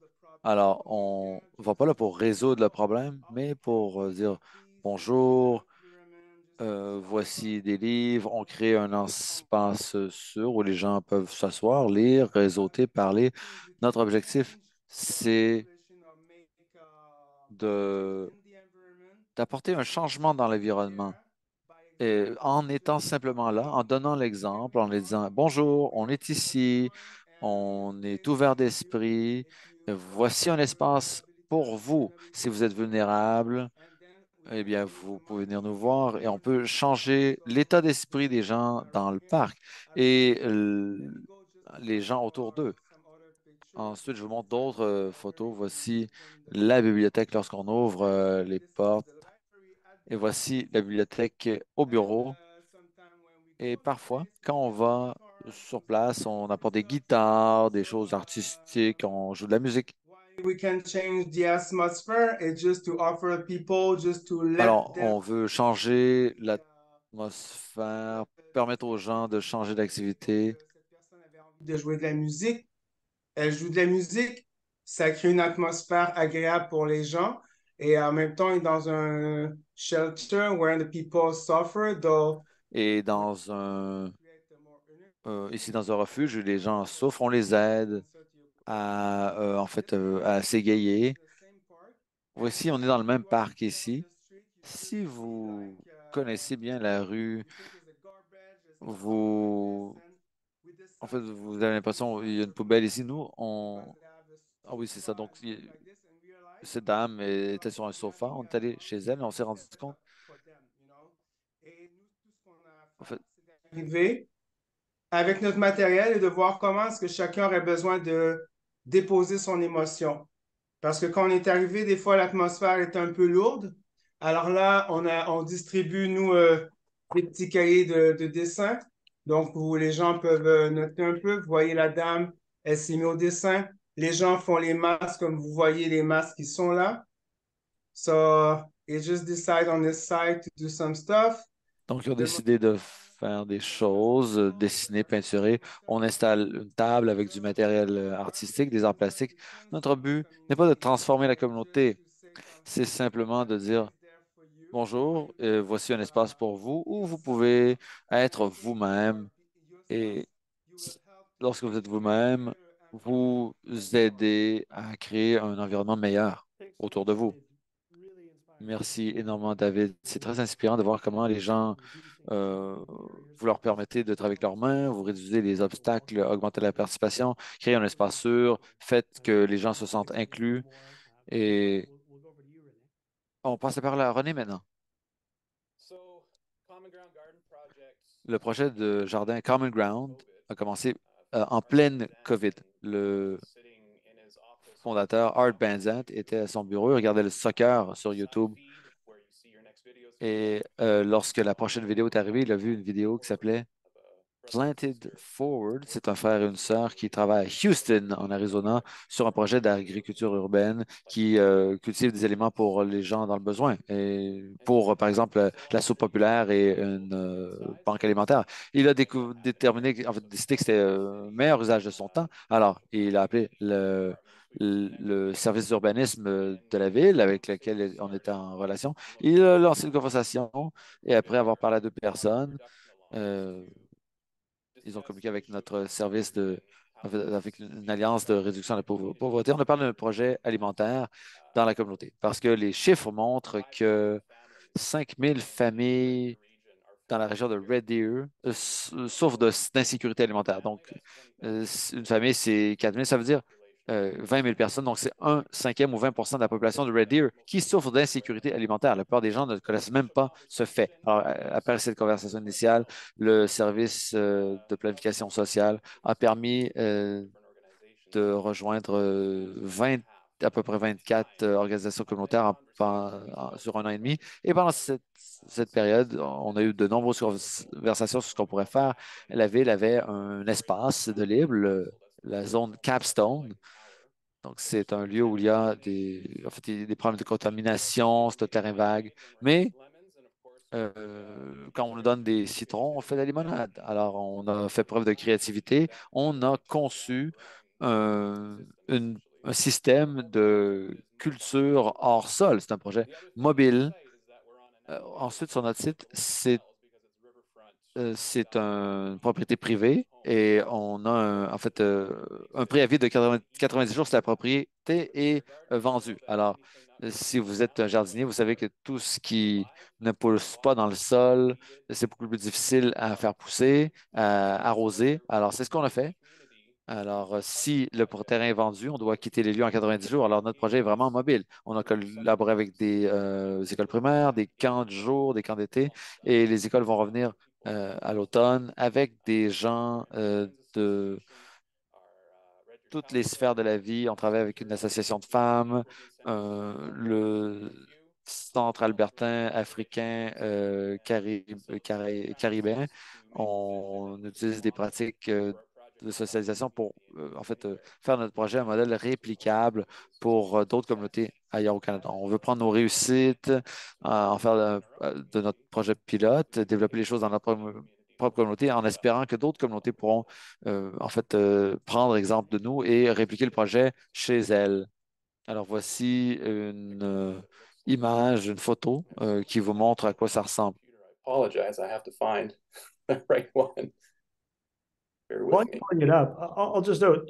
Alors, on ne va pas là pour résoudre le problème, mais pour dire bonjour, voici des livres. On crée un espace sûr où les gens peuvent s'asseoir, lire, réseauter, parler. Notre objectif, c'est d'apporter un changement dans l'environnement. Et en étant simplement là, en donnant l'exemple, en les disant bonjour, on est ici, on est ouvert d'esprit, voici un espace pour vous. Si vous êtes vulnérable, eh bien, vous pouvez venir nous voir et on peut changer l'état d'esprit des gens dans le parc et les gens autour d'eux. Ensuite, je vous montre d'autres photos. Voici la bibliothèque lorsqu'on ouvre les portes. Et voici la bibliothèque au bureau. Et parfois, quand on va sur place, on apporte des guitares, des choses artistiques, on joue de la musique. We can change the atmosphere and just to offer people just to let Alors, them on veut changer l'atmosphère, permettre aux gens de changer d'activité. cette personne avait envie de jouer de la musique. Elle joue de la musique, ça crée une atmosphère agréable pour les gens. Et en même temps, dans un shelter where the people suffer, though, Et ici, dans un refuge où les gens souffrent, on les aide à s'égayer. Voici, on est dans le même parc ici. Si vous connaissez bien la rue, vous avez l'impression qu'il y a une poubelle ici. Ah oui, c'est ça. Donc, cette dame était sur un sofa. On est allé chez elle et on s'est rendu compte. En fait, arriver avec notre matériel et de voir comment est-ce que chacun aurait besoin de déposer son émotion. Parce que quand on est arrivé, des fois, l'atmosphère est un peu lourde. Alors là, on distribue, nous, des petits cahiers de dessin. Donc, où les gens peuvent noter un peu. Vous voyez la dame, elle s'est mise au dessin. Les gens font les masques, comme vous voyez les masques qui sont là. So, it just decide on this side to do some stuff. donc, ils ont décidé de faire des choses, dessiner, peinturer. On installe une table avec du matériel artistique, des arts plastiques. Notre but n'est pas de transformer la communauté, c'est simplement de dire bonjour, voici un espace pour vous où vous pouvez être vous-même. Et lorsque vous êtes vous-même, vous aidez à créer un environnement meilleur autour de vous. Merci énormément, David. C'est très inspirant de voir comment les gens, vous leur permettez de travailler avec leurs mains, vous réduisez les obstacles, augmentez la participation, créez un espace sûr, faites que les gens se sentent inclus. Et on passe par là à René maintenant. Le projet de jardin Common Ground a commencé en pleine COVID. Le fondateur Art Banzant était à son bureau, il regardait le soccer sur YouTube. Et lorsque la prochaine vidéo est arrivée, il a vu une vidéo qui s'appelait Planted Forward. C'est un frère et une sœur qui travaillent à Houston, en Arizona, sur un projet d'agriculture urbaine qui cultive des aliments pour les gens dans le besoin, et pour, par exemple, la soupe populaire et une banque alimentaire. Il a déterminé, en fait, décidé que c'était le meilleur usage de son temps. Alors, il a appelé le service d'urbanisme de la ville avec lequel on était en relation. Il a lancé une conversation et après avoir parlé à deux personnes, ils ont communiqué avec notre service avec une alliance de réduction de la pauvreté. On a parlé d'un projet alimentaire dans la communauté parce que les chiffres montrent que 5000 familles dans la région de Red Deer souffrent d'insécurité alimentaire. Donc, une famille, c'est 4000, ça veut dire 20 000 personnes. Donc, c'est un cinquième ou 20 de la population de Red Deer qui souffre d'insécurité alimentaire. La plupart des gens ne connaissent même pas ce fait. Alors, après cette conversation initiale, le service de planification sociale a permis de rejoindre 20 à peu près 24 organisations communautaires sur un an et demi. Et pendant cette période, on a eu de nombreuses conversations sur ce qu'on pourrait faire. La ville avait un espace de libre, la zone Capstone. Donc, c'est un lieu où il y a en fait, des problèmes de contamination, c'est un terrain vague. Mais quand on nous donne des citrons, on fait de la limonade. Alors, on a fait preuve de créativité. On a conçu un, un système de culture hors sol. C'est un projet mobile. Ensuite, sur notre site, c'est une propriété privée et on a en fait un préavis de 90 jours si la propriété est vendue. Alors, si vous êtes un jardinier, vous savez que tout ce qui ne pousse pas dans le sol, c'est beaucoup plus difficile à faire pousser, à arroser. Alors, c'est ce qu'on a fait. Alors, si le terrain est vendu, on doit quitter les lieux en 90 jours. Alors, notre projet est vraiment mobile. On a collaboré avec des écoles primaires, des camps de jour, des camps d'été, et les écoles vont revenir à l'automne avec des gens de toutes les sphères de la vie. On travaille avec une association de femmes, le Centre albertain africain caribéen. On utilise des pratiques de socialisation pour en fait faire notre projet un modèle réplicable pour d'autres communautés ailleurs au Canada. On veut prendre nos réussites, en faire de notre projet pilote, développer les choses dans notre propre communauté en espérant que d'autres communautés pourront en fait prendre exemple de nous et répliquer le projet chez elles. Alors voici une image, une photo qui vous montre à quoi ça ressemble. Apologize, I have to find the right one. Bear While with you're me. pulling it up, I'll just note,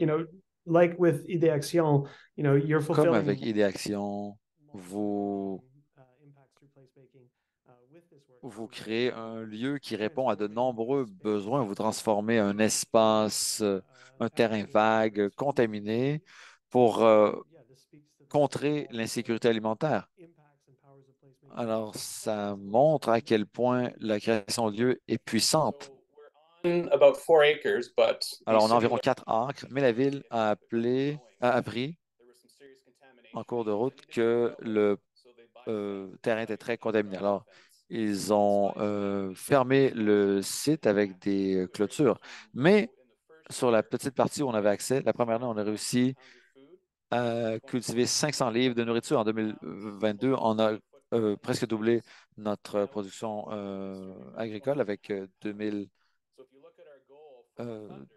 like with Ideaction, you're Comme avec fulfilling Idéaction, vous, impacts through placemaking with this work. vous créez un lieu qui répond à de nombreux besoins. Vous transformez un espace, un terrain vague, contaminé pour contrer l'insécurité alimentaire. Alors, ça montre à quel point la création de lieux est puissante. About 4 acres, but Alors, on a environ 4 acres, mais la ville a appris en cours de route que le terrain était très contaminé. Alors, ils ont fermé le site avec des clôtures. Mais sur la petite partie où on avait accès, la première année, on a réussi à cultiver 500 livres de nourriture. En 2022, on a presque doublé notre production agricole avec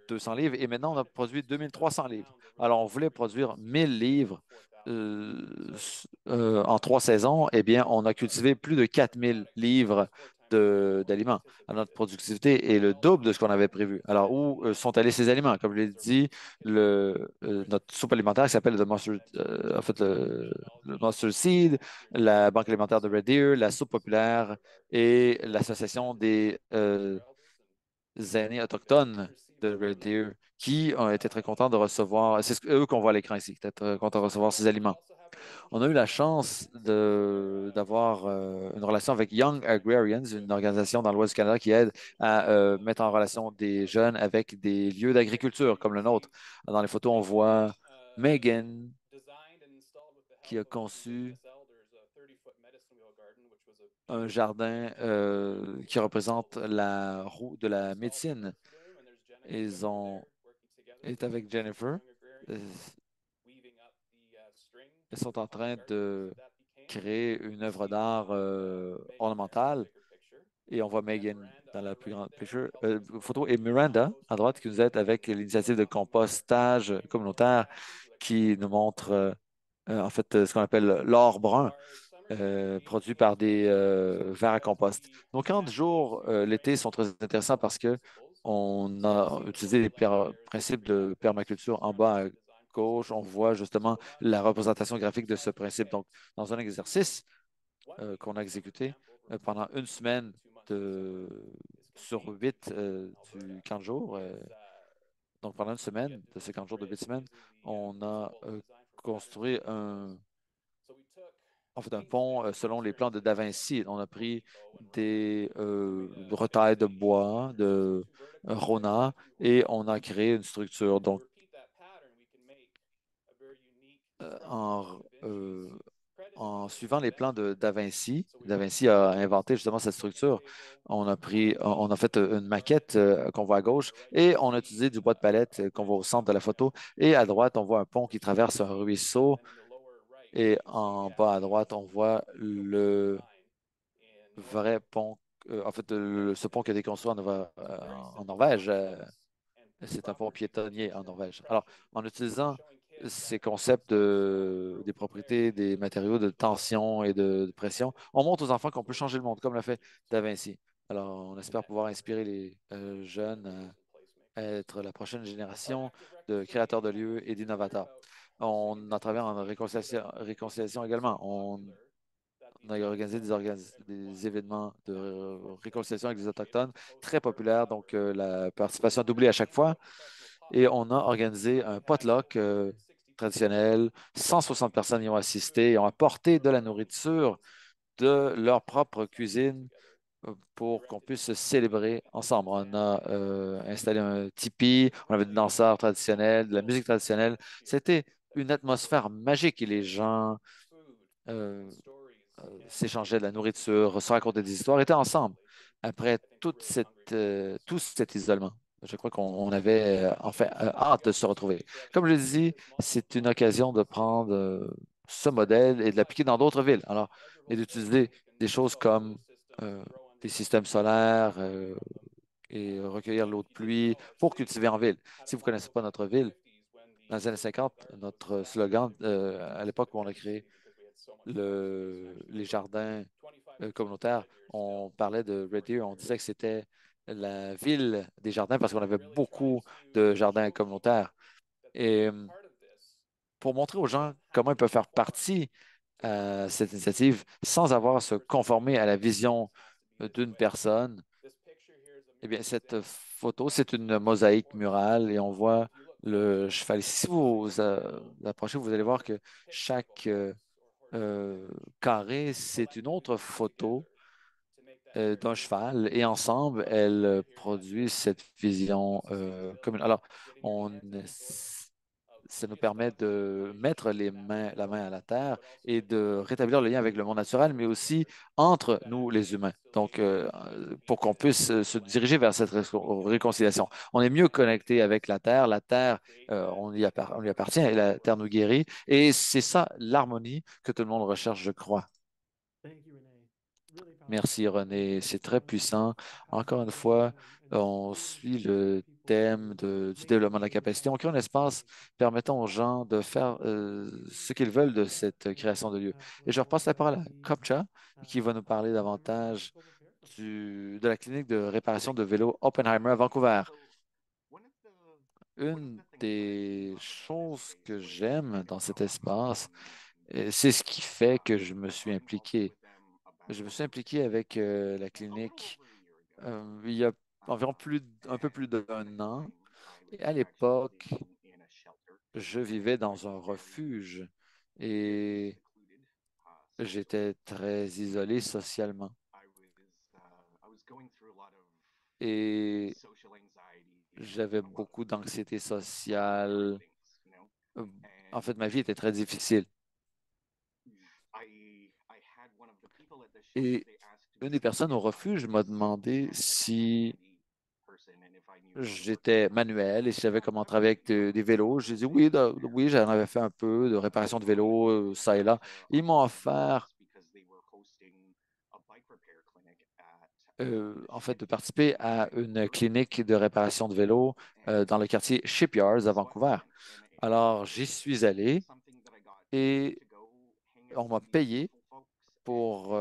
200 livres et maintenant on a produit 2300 livres. Alors on voulait produire 1000 livres en 3 saisons. Eh bien, on a cultivé plus de 4000 livres d'aliments. Alors, notre productivité est le double de ce qu'on avait prévu. Alors, où sont allés ces aliments? Comme je l'ai dit, notre soupe alimentaire qui s'appelle en fait, le Mustard Seed, la Banque alimentaire de Red Deer, la soupe populaire et l'Association des aînés autochtones de Red Deer qui ont été très contents de recevoir, c'est eux qu'on voit à l'écran ici, très contents de recevoir ces aliments. On a eu la chance d'avoir une relation avec Young Agrarians, une organisation dans l'Ouest du Canada qui aide à mettre en relation des jeunes avec des lieux d'agriculture comme le nôtre. Dans les photos, on voit Megan qui a conçu un jardin qui représente la roue de la médecine. Ils ont été avec Jennifer. Ils sont en train de créer une œuvre d'art ornementale. Et on voit Megan dans la plus grande photo et Miranda à droite qui nous aide avec l'initiative de compostage communautaire qui nous montre en fait ce qu'on appelle l'or brun. Produit par des vers à compost. Donc, 40 jours l'été sont très intéressants parce que on a utilisé les principes de permaculture en bas à gauche. On voit justement la représentation graphique de ce principe. Donc, dans un exercice qu'on a exécuté pendant une semaine sur 8 du 40 jours, donc pendant une semaine de ces 40 jours de 8 semaines, on a construit en fait un pont selon les plans de Da Vinci. On a pris des retailles de bois, de Rona, et on a créé une structure. Donc, en, en suivant les plans de Da Vinci. Da Vinci a inventé justement cette structure. On a fait une maquette qu'on voit à gauche et on a utilisé du bois de palette qu'on voit au centre de la photo. Et à droite, on voit un pont qui traverse un ruisseau. Et en bas à droite, on voit le vrai pont. En fait, ce pont qui a été construit en Norvège. C'est un pont piétonnier en Norvège. Alors, en utilisant ces concepts des propriétés des matériaux, de tension et de pression, on montre aux enfants qu'on peut changer le monde, comme l'a fait Da Vinci. Alors, on espère pouvoir inspirer les jeunes à être la prochaine génération de créateurs de lieux et d'innovateurs. On a travaillé en réconciliation également. On a organisé des événements de réconciliation avec des Autochtones très populaires, donc la participation a doublé à chaque fois. Et on a organisé un potluck traditionnel. 160 personnes y ont assisté et ont apporté de la nourriture de leur propre cuisine pour qu'on puisse célébrer ensemble. On a installé un tipi, on avait des danseurs traditionnels, de la musique traditionnelle. C'était une atmosphère magique et les gens euh, s'échangeaient de la nourriture, se racontaient des histoires, étaient ensemble après tout cet isolement. Je crois qu'on avait enfin hâte de se retrouver. Comme je le dis, c'est une occasion de prendre ce modèle et de l'appliquer dans d'autres villes. Alors, et d'utiliser des choses comme euh, des systèmes solaires et recueillir l'eau de pluie pour cultiver en ville. Si vous ne connaissez pas notre ville, dans les années 50, notre slogan, à l'époque où on a créé les jardins communautaires, on parlait de Red Deer, on disait que c'était la ville des jardins parce qu'on avait beaucoup de jardins communautaires. Et pour montrer aux gens comment ils peuvent faire partie de cette initiative sans avoir à se conformer à la vision d'une personne, eh bien, cette photo, c'est une mosaïque murale et on voit le cheval. Si vous approchez, vous allez voir que chaque carré, c'est une autre photo d'un cheval et ensemble, elles produisent cette vision commune. Alors, on, ça nous permet de mettre la main à la terre et de rétablir le lien avec le monde naturel, mais aussi entre nous, les humains. Donc, pour qu'on puisse se diriger vers cette réconciliation. On est mieux connecté avec la terre. La terre, on lui appartient et la terre nous guérit. Et c'est ça, l'harmonie que tout le monde recherche, je crois. Merci René, c'est très puissant. Encore une fois, on suit le thème du développement de la capacité. On crée un espace permettant aux gens de faire ce qu'ils veulent de cette création de lieu. Et je repasse la parole à Kopcha, qui va nous parler davantage de la clinique de réparation de vélos Oppenheimer à Vancouver. Une des choses que j'aime dans cet espace, c'est ce qui fait que je me suis impliqué. Je me suis impliqué avec la clinique il y a environ un peu plus d'un an. Et à l'époque, je vivais dans un refuge et j'étais très isolé socialement. Et j'avais beaucoup d'anxiété sociale. Euh, En fait, ma vie était très difficile. Et une des personnes au refuge m'a demandé si j'étais manuel et si je savais comment travailler avec des vélos. J'ai dit oui, oui, j'en avais fait un peu de réparation de vélos, ça et là. Ils m'ont offert, en fait, de participer à une clinique de réparation de vélos dans le quartier Shipyards à Vancouver. Alors, j'y suis allé et on m'a payé pour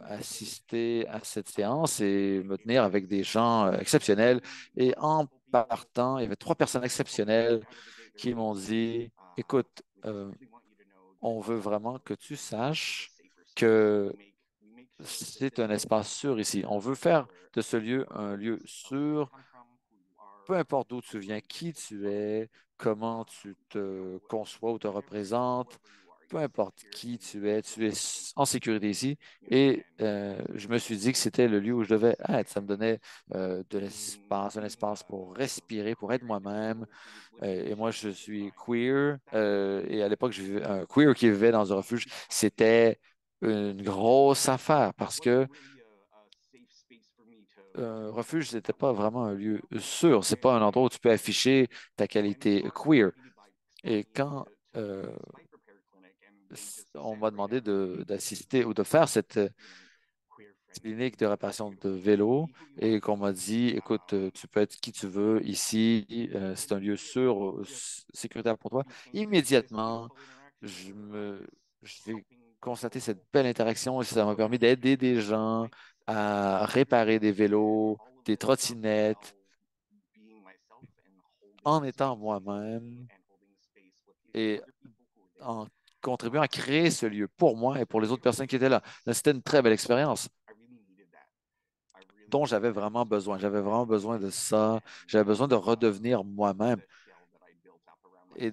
assister à cette séance et me tenir avec des gens exceptionnels. Et en partant, il y avait trois personnes exceptionnelles qui m'ont dit, écoute, on veut vraiment que tu saches que c'est un espace sûr ici. On veut faire de ce lieu un lieu sûr, peu importe d'où tu viens, qui tu es, comment tu te conçois ou te représentes. peu importe qui tu es en sécurité ici. Et je me suis dit que c'était le lieu où je devais être. Ça me donnait de l'espace, un espace pour respirer, pour être moi-même. Et moi, je suis queer. Et à l'époque, je vivais, un queer qui vivait dans un refuge, c'était une grosse affaire parce que un refuge, n'était pas vraiment un lieu sûr. C'est pas un endroit où tu peux afficher ta qualité queer. Et quand on m'a demandé d'assister ou de faire cette clinique de réparation de vélo et qu'on m'a dit, écoute, tu peux être qui tu veux ici, c'est un lieu sûr, sécuritaire pour toi. Immédiatement, je me, j'ai constaté cette belle interaction et ça m'a permis d'aider des gens à réparer des vélos, des trottinettes, en étant moi-même et en contribuant à créer ce lieu pour moi et pour les autres personnes qui étaient là. C'était une très belle expérience dont j'avais vraiment besoin. J'avais vraiment besoin de ça. J'avais besoin de redevenir moi-même et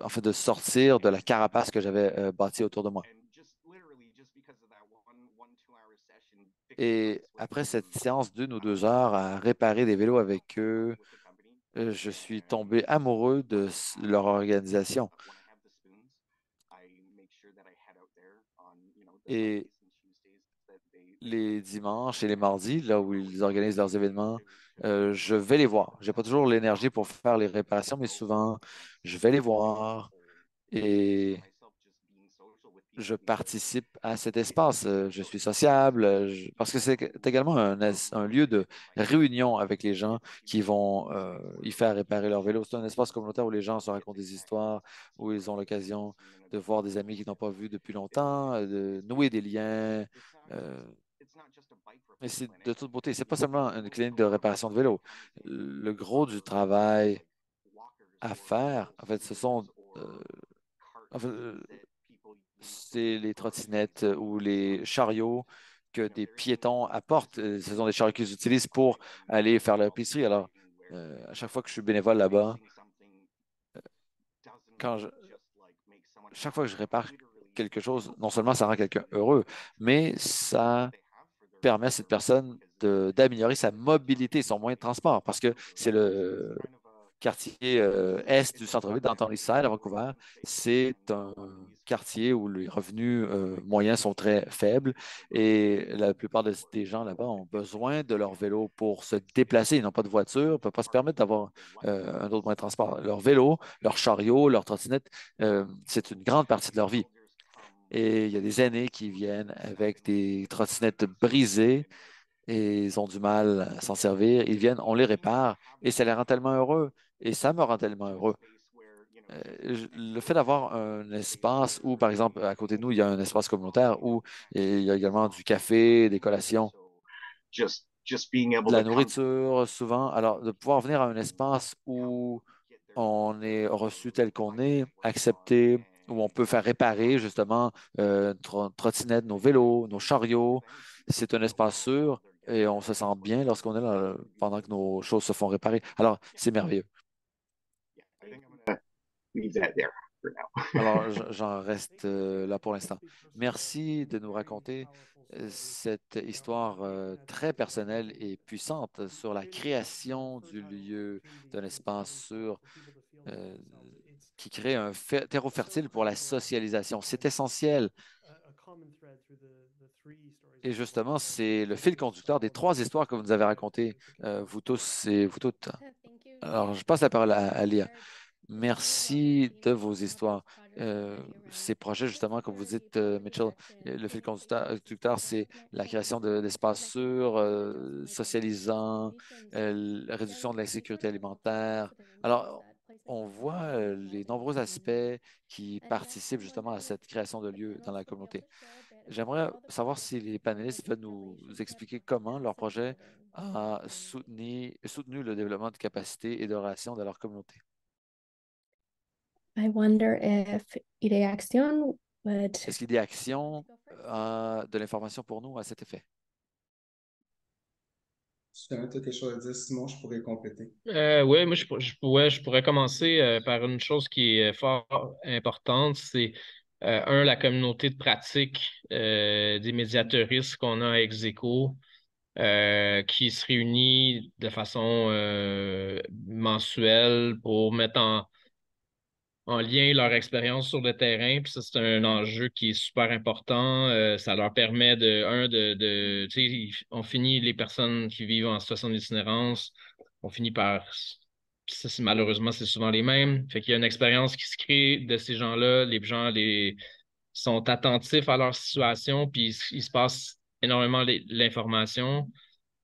en fait, de sortir de la carapace que j'avais bâtie autour de moi. Et après cette séance d'1 ou 2 heures à réparer des vélos avec eux, je suis tombé amoureux de leur organisation. Et les dimanches et les mardis, là où ils organisent leurs événements, je vais les voir. Je n'ai pas toujours l'énergie pour faire les réparations, mais souvent, je vais les voir et je participe à cet espace. Je suis sociable parce que c'est également un lieu de réunion avec les gens qui vont y faire réparer leur vélo. C'est un espace communautaire où les gens se racontent des histoires, où ils ont l'occasion de voir des amis qu'ils n'ont pas vus depuis longtemps, de nouer des liens. euh, et c'est de toute beauté. C'est pas seulement une clinique de réparation de vélo. Le gros du travail à faire, en fait, en fait, c'est les trottinettes ou les chariots que des piétons apportent. Ce sont des chariots qu'ils utilisent pour aller faire leur épicerie. Alors, à chaque fois que je suis bénévole là-bas, quand je, chaque fois que je répare quelque chose, non seulement ça rend quelqu'un heureux, mais ça permet à cette personne d'améliorer sa mobilité, son moyen de transport, parce que c'est le quartier est du centre-ville d'Anton East Side à Vancouver. C'est un quartier où les revenus moyens sont très faibles et la plupart des gens là-bas ont besoin de leur vélo pour se déplacer. Ils n'ont pas de voiture, ne peuvent pas se permettre d'avoir un autre moyen de transport. Leur vélo, leur chariot, leur trottinette, c'est une grande partie de leur vie. Et il y a des aînés qui viennent avec des trottinettes brisées et ils ont du mal à s'en servir. Ils viennent, on les répare et ça les rend tellement heureux et ça me rend tellement heureux. Le fait d'avoir un espace où, par exemple, à côté de nous, il y a un espace communautaire où il y a également du café, des collations, de la nourriture, souvent. Alors, de pouvoir venir à un espace où on est reçu tel qu'on est, accepté, où on peut faire réparer justement trottinettes, nos vélos, nos chariots. C'est un espace sûr et on se sent bien lorsqu'on est là pendant que nos choses se font réparer. Alors, c'est merveilleux. Alors, j'en reste là pour l'instant. Merci de nous raconter cette histoire très personnelle et puissante sur la création du lieu, d'un espace sûr euh, qui crée un terreau fertile pour la socialisation. C'est essentiel. Et justement, c'est le fil conducteur des 3 histoires que vous nous avez racontées, vous tous et vous toutes. Alors, je passe la parole à Léa. Merci de vos histoires. Ces projets, justement, comme vous dites, Mitchell, le fil conducteur, c'est la création d'espaces sûrs, socialisants, la réduction de l'insécurité alimentaire. Alors, on voit les nombreux aspects qui participent justement à cette création de lieux dans la communauté. J'aimerais savoir si les panélistes peuvent nous expliquer comment leur projet a soutenu le développement de capacités et de relations de leur communauté. I wonder if Ideaction would. Est-ce qu'Idéaction a de l'information pour nous à cet effet? Si tu as quelque chose à dire, Simon, je pourrais compléter. Oui, moi, je pourrais commencer par une chose qui est fort importante, c'est La communauté de pratique des médiateuristes qu'on a à Execo, qui se réunit de façon mensuelle pour mettre en lien leur expérience sur le terrain. Puis ça, c'est un enjeu qui est super important. Ça leur permet tu sais, on finit les personnes qui vivent en situation d'itinérance, on finit par, puis ça, malheureusement, c'est souvent les mêmes. Fait qu'il y a une expérience qui se crée de ces gens-là. Les gens sont attentifs à leur situation, puis il se passe énormément l'information.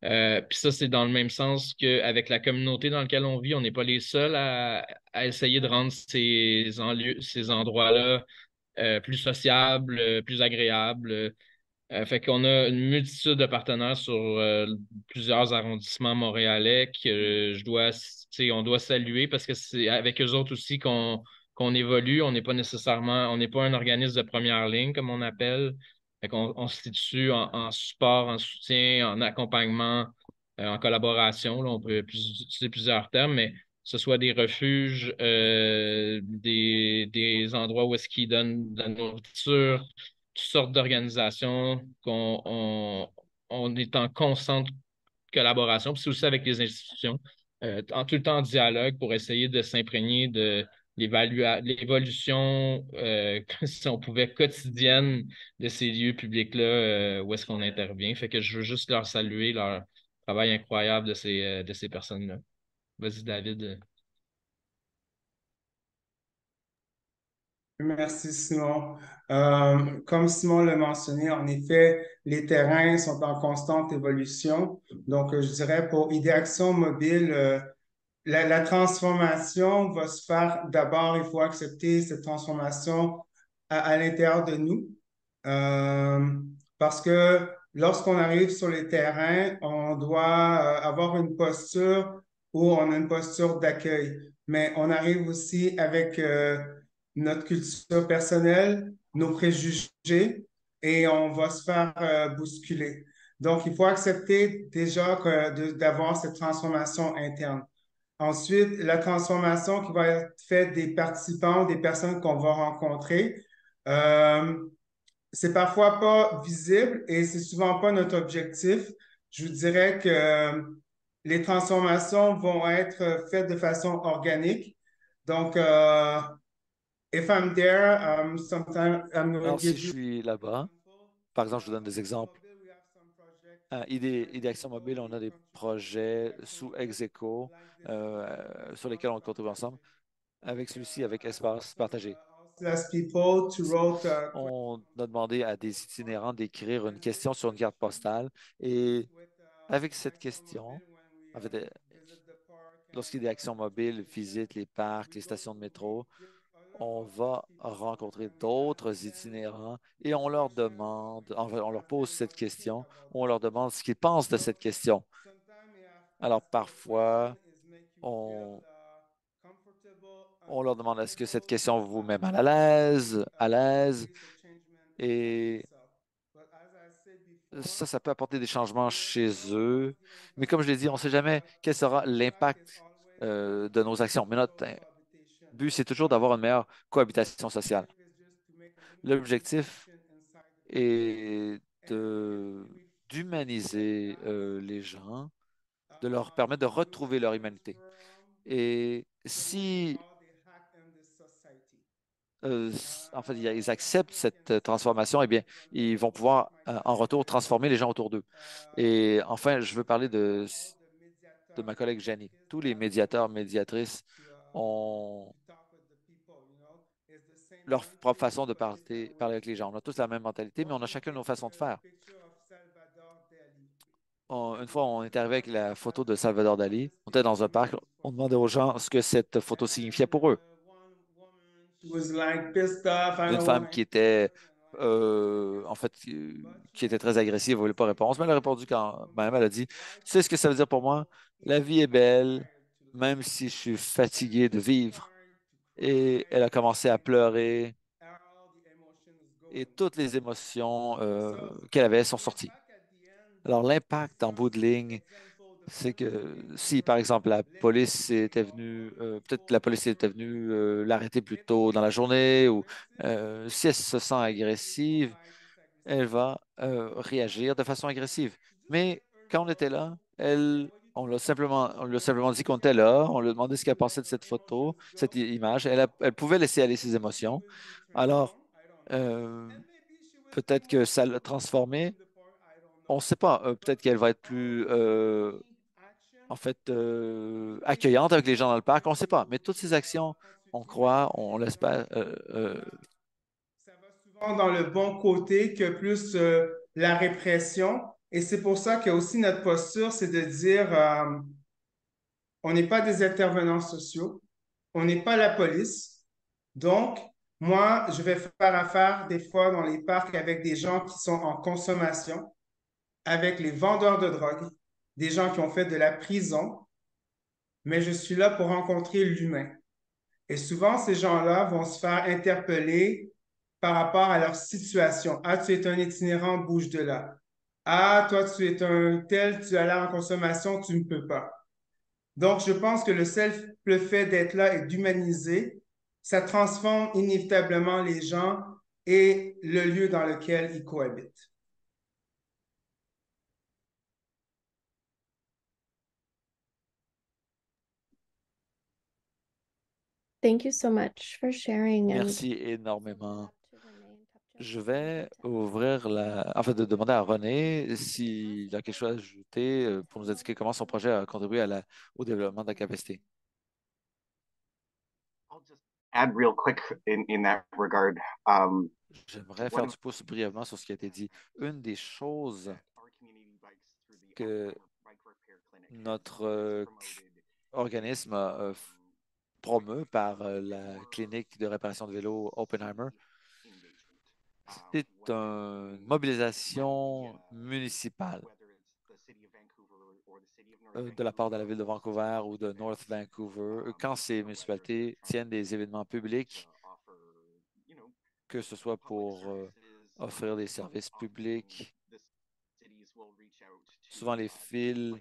Puis ça, c'est dans le même sens qu'avec la communauté dans laquelle on vit, on n'est pas les seuls à essayer de rendre ces endroits-là plus sociables, plus agréables. Fait qu'on a une multitude de partenaires sur plusieurs arrondissements montréalais que on doit saluer parce que c'est avec eux autres aussi qu'on évolue. On n'est pas un organisme de première ligne, comme on appelle. Fait qu'on on se situe en support, en soutien, en accompagnement, en collaboration. Là, on peut utiliser plusieurs termes, mais que ce soit des refuges, des endroits où est-ce qu'ils donnent de la nourriture, toutes sortes d'organisations on est en constante collaboration, puis c'est aussi avec les institutions, en tout le temps en dialogue pour essayer de s'imprégner de l'évolution, si on pouvait, quotidienne de ces lieux publics-là où est-ce qu'on intervient. Fait que je veux juste leur saluer leur travail incroyable de ces personnes-là. Vas-y, David. Merci, Simon. Comme Simon l'a mentionné, en effet, les terrains sont en constante évolution. Donc, je dirais pour Idéaction Mobile, la transformation va se faire d'abord, il faut accepter cette transformation à l'intérieur de nous. Euh, Parce que lorsqu'on arrive sur les terrains, on doit avoir une posture où on a une posture d'accueil. Mais on arrive aussi avec notre culture personnelle, nos préjugés, et on va se faire bousculer. Donc, il faut accepter déjà d'avoir cette transformation interne. Ensuite, la transformation qui va être faite des participants, des personnes qu'on va rencontrer, euh, c'est parfois pas visible et c'est souvent pas notre objectif. Je vous dirais que les transformations vont être faites de façon organique. Donc, if I'm there, sometimes I'm going to Alors, si give je you suis là-bas, par exemple, je vous donne des exemples. À Idéaction Mobile, on a des projets sous Execo sur lesquels on contribue ensemble. Avec celui-ci, avec Espace Partagé. ask people to write On a demandé à des itinérants d'écrire une question sur une carte postale et avec cette question, en fait, lorsqu'Idéaction Mobile visite les parcs, les stations de métro, on va rencontrer d'autres itinérants et on leur demande, on leur pose cette question, on leur demande ce qu'ils pensent de cette question. Alors parfois, on, on leur demande est-ce que cette question vous met mal à l'aise, et ça peut apporter des changements chez eux. Mais comme je l'ai dit, on ne sait jamais quel sera l'impact de nos actions. Mais notre but, c'est toujours d'avoir une meilleure cohabitation sociale. L'objectif est d'humaniser les gens, de leur permettre de retrouver leur humanité. Et si, en fait, ils acceptent cette transformation, eh bien, ils vont pouvoir, en retour, transformer les gens autour d'eux. Et enfin, je veux parler de ma collègue Jenny. Tous les médiateurs, médiatrices ont leur propre façon de parler avec les gens. On a tous la même mentalité, mais on a chacun nos façons de faire. Une fois, on est arrivé avec la photo de Salvador Dali. On était dans un parc. On demandait aux gens ce que cette photo signifiait pour eux. D'une femme qui était, en fait, qui était très agressive, elle ne voulait pas répondre. Mais elle a répondu quand même. Elle a dit, tu sais ce que ça veut dire pour moi? La vie est belle, même si je suis fatiguée de vivre. Et elle a commencé à pleurer et toutes les émotions qu'elle avait sont sorties. Alors, l'impact en bout de ligne c'est que si, par exemple, la police était venue, peut-être la police était venue l'arrêter plus tôt dans la journée, ou si elle se sent agressive, elle va réagir de façon agressive. Mais quand on était là, on lui a simplement dit qu'on était là, on lui a demandé ce qu'elle pensait de cette photo, cette image. Elle pouvait laisser aller ses émotions. Alors, euh, peut-être que ça l'a transformée. On ne sait pas. Peut-être qu'elle va être plus, en fait, accueillante avec les gens dans le parc. On ne sait pas. Mais toutes ces actions, on croit, on l'espère. Ça va souvent dans le bon côté que plus la répression. Et c'est pour ça que aussi notre posture, c'est de dire, on n'est pas des intervenants sociaux, on n'est pas la police. Donc, moi, je vais faire affaire des fois dans les parcs avec des gens qui sont en consommation, avec les vendeurs de drogue, des gens qui ont fait de la prison, mais je suis là pour rencontrer l'humain. Et souvent, ces gens-là vont se faire interpeller par rapport à leur situation. Ah, tu es un itinérant, bouge de là. Ah, toi, tu es un tel, tu as l'air en consommation, tu ne peux pas. Donc, je pense que le simple fait d'être là et d'humaniser, ça transforme inévitablement les gens et le lieu dans lequel ils cohabitent. Thank you so much for sharing. And Merci énormément. Je vais ouvrir en fait, de demander à René s'il a quelque chose à ajouter pour nous indiquer comment son projet a contribué au développement de la capacité. I'll just add real quick in that regard. J'aimerais faire du pouce brièvement sur ce qui a été dit. Une des choses que notre organisme promeut par la clinique de réparation de vélo Oppenheimer, c'est une mobilisation municipale de la part de la ville de Vancouver ou de North Vancouver. Quand ces municipalités tiennent des événements publics, que ce soit pour offrir des services publics, souvent les fils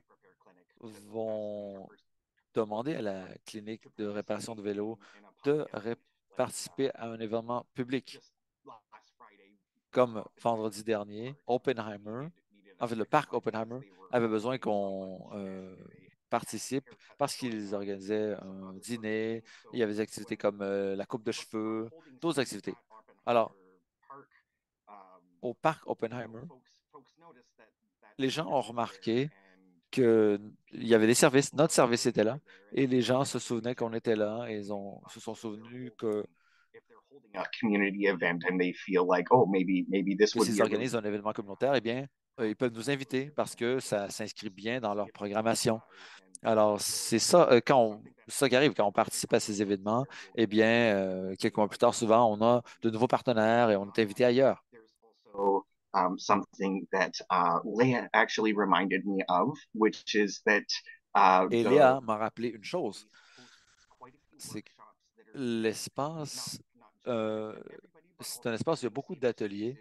vont demander à la clinique de réparation de vélos de participer à un événement public. Comme vendredi dernier, Oppenheimer, en fait, le parc Oppenheimer avait besoin qu'on participe parce qu'ils organisaient un dîner. Il y avait des activités comme la coupe de cheveux, d'autres activités. Alors, au parc Oppenheimer, les gens ont remarqué qu'il y avait des services, notre service était là, et les gens se souvenaient qu'on était là, et se sont souvenus que s'ils organisent un événement communautaire, eh bien, ils peuvent nous inviter parce que ça s'inscrit bien dans leur programmation. Alors, c'est ça, ça qui arrive quand on participe à ces événements, eh bien, quelques mois plus tard, souvent, on a de nouveaux partenaires et on est invité ailleurs. Something that Leah actually reminded me of, which is that Et Léa m'a rappelé une chose, c'est que l'espace, c'est un espace où il y a beaucoup d'ateliers.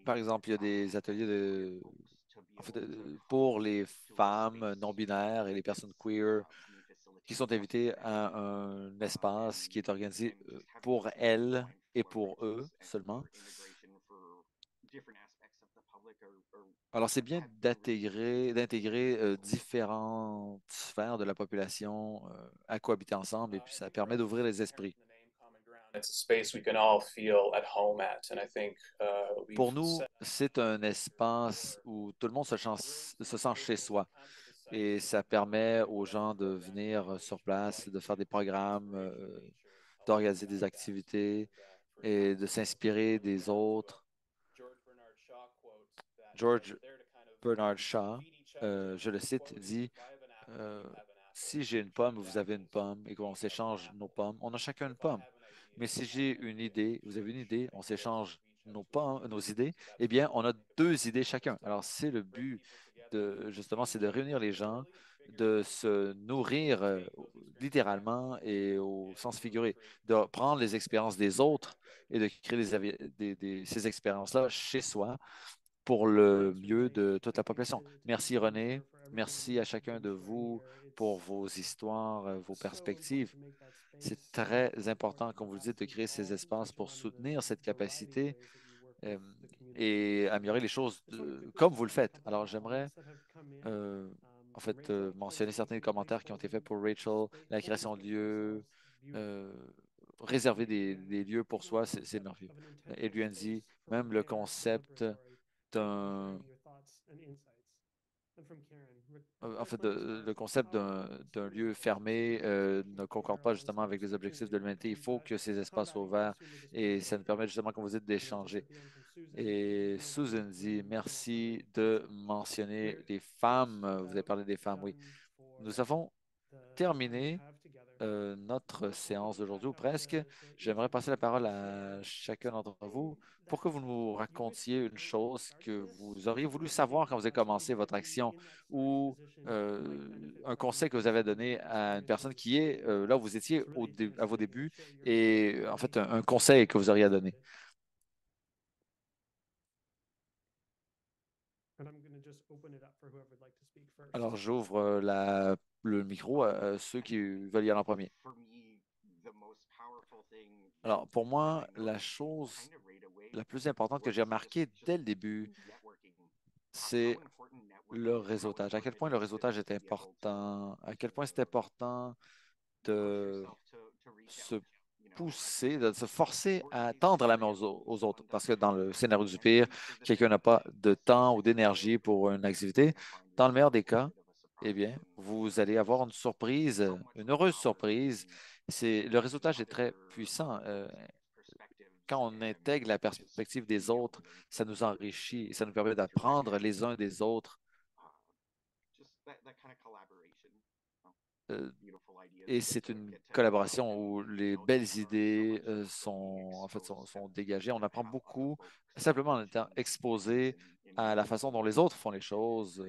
Par exemple, il y a des ateliers pour les femmes non-binaires et les personnes queer qui sont invitées à un espace qui est organisé pour elles et pour eux seulement. Alors, c'est bien d'intégrer différentes sphères de la population à cohabiter ensemble et puis ça permet d'ouvrir les esprits. Pour nous, c'est un espace où tout le monde se sent chez soi et ça permet aux gens de venir sur place, de faire des programmes, d'organiser des activités et de s'inspirer des autres. George Bernard Shaw, je le cite, dit si j'ai une pomme, vous avez une pomme et qu'on s'échange nos pommes, on a chacun une pomme. Mais si j'ai une idée, vous avez une idée, on s'échange nos pommes, nos idées, eh bien, on a deux idées chacun. Alors, c'est le but justement, c'est de réunir les gens, de se nourrir littéralement et au sens figuré, de prendre les expériences des autres et de créer ces expériences-là chez soi pour le mieux de toute la population. Merci René, merci à chacun de vous pour vos histoires, vos perspectives. C'est très important, comme vous le dites, de créer ces espaces pour soutenir cette capacité euh, et améliorer les choses comme vous le faites. Alors, j'aimerais euh, mentionner certains commentaires qui ont été faits pour Rachel, la création de lieux, euh, réserver des lieux pour soi, c'est merveilleux. Et lui dit, même le concept d'un le concept d'un lieu fermé ne concorde pas justement avec les objectifs de l'humanité. Il faut que ces espaces soient ouverts et ça nous permet justement, comme vous dites, d'échanger. Et Susan dit, merci de mentionner les femmes. Vous avez parlé des femmes, oui. Nous avons terminé notre séance d'aujourd'hui, ou presque. J'aimerais passer la parole à chacun d'entre vous pour que vous nous racontiez une chose que vous auriez voulu savoir quand vous avez commencé votre action ou un conseil que vous avez donné à une personne qui est là où vous étiez à vos débuts et en fait un conseil que vous auriez à donner. Alors, j'ouvre le micro à ceux qui veulent y aller en premier. Alors, pour moi, la chose la plus importante que j'ai remarquée dès le début, c'est le réseautage. À quel point le réseautage est important, à quel point c'est important de se pousser, de se forcer à tendre la main aux autres. Parce que dans le scénario du pire, quelqu'un n'a pas de temps ou d'énergie pour une activité. Dans le meilleur des cas, eh bien, vous allez avoir une surprise, une heureuse surprise. Le réseautage est très puissant. Quand on intègre la perspective des autres, ça nous enrichit et ça nous permet d'apprendre les uns des autres. Euh, et c'est une collaboration où les belles idées sont dégagées. On apprend beaucoup simplement en étant exposé à la façon dont les autres font les choses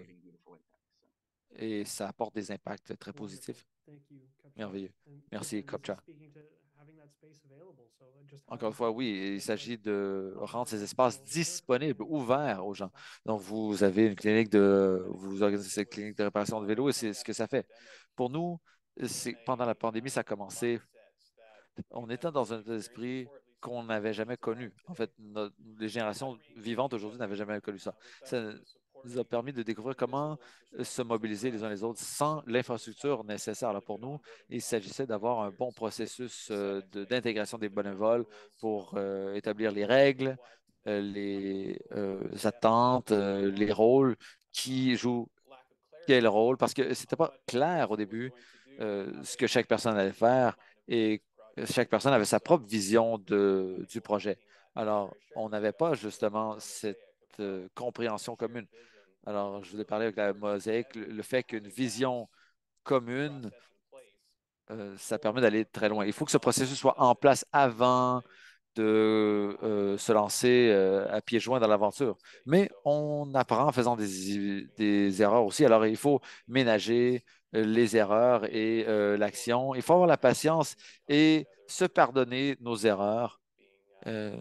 et ça apporte des impacts très positifs. Merveilleux. Merci, Kopcha. Encore une fois, oui, il s'agit de rendre ces espaces disponibles, ouverts aux gens. Donc, vous avez vous organisez cette clinique de réparation de vélo et c'est ce que ça fait. Pour nous, pendant la pandémie, ça a commencé. On était dans un état d'esprit qu'on n'avait jamais connu. En fait, les générations vivantes aujourd'hui n'avaient jamais connu ça. Ça nous a permis de découvrir comment se mobiliser les uns les autres sans l'infrastructure nécessaire. Là, pour nous, il s'agissait d'avoir un bon processus d'intégration des bénévoles pour établir les règles, les attentes, les rôles, qui jouent quel rôle, parce que c'était pas clair au début ce que chaque personne allait faire et chaque personne avait sa propre vision du projet. Alors, on n'avait pas justement cette compréhension commune. Alors, je vous ai parlé avec la mosaïque, le fait qu'une vision commune, ça permet d'aller très loin. Il faut que ce processus soit en place avant de se lancer à pieds joints dans l'aventure. Mais on apprend en faisant des erreurs aussi. Alors, il faut ménager les erreurs et l'action. Il faut avoir la patience et se pardonner nos erreurs. Euh,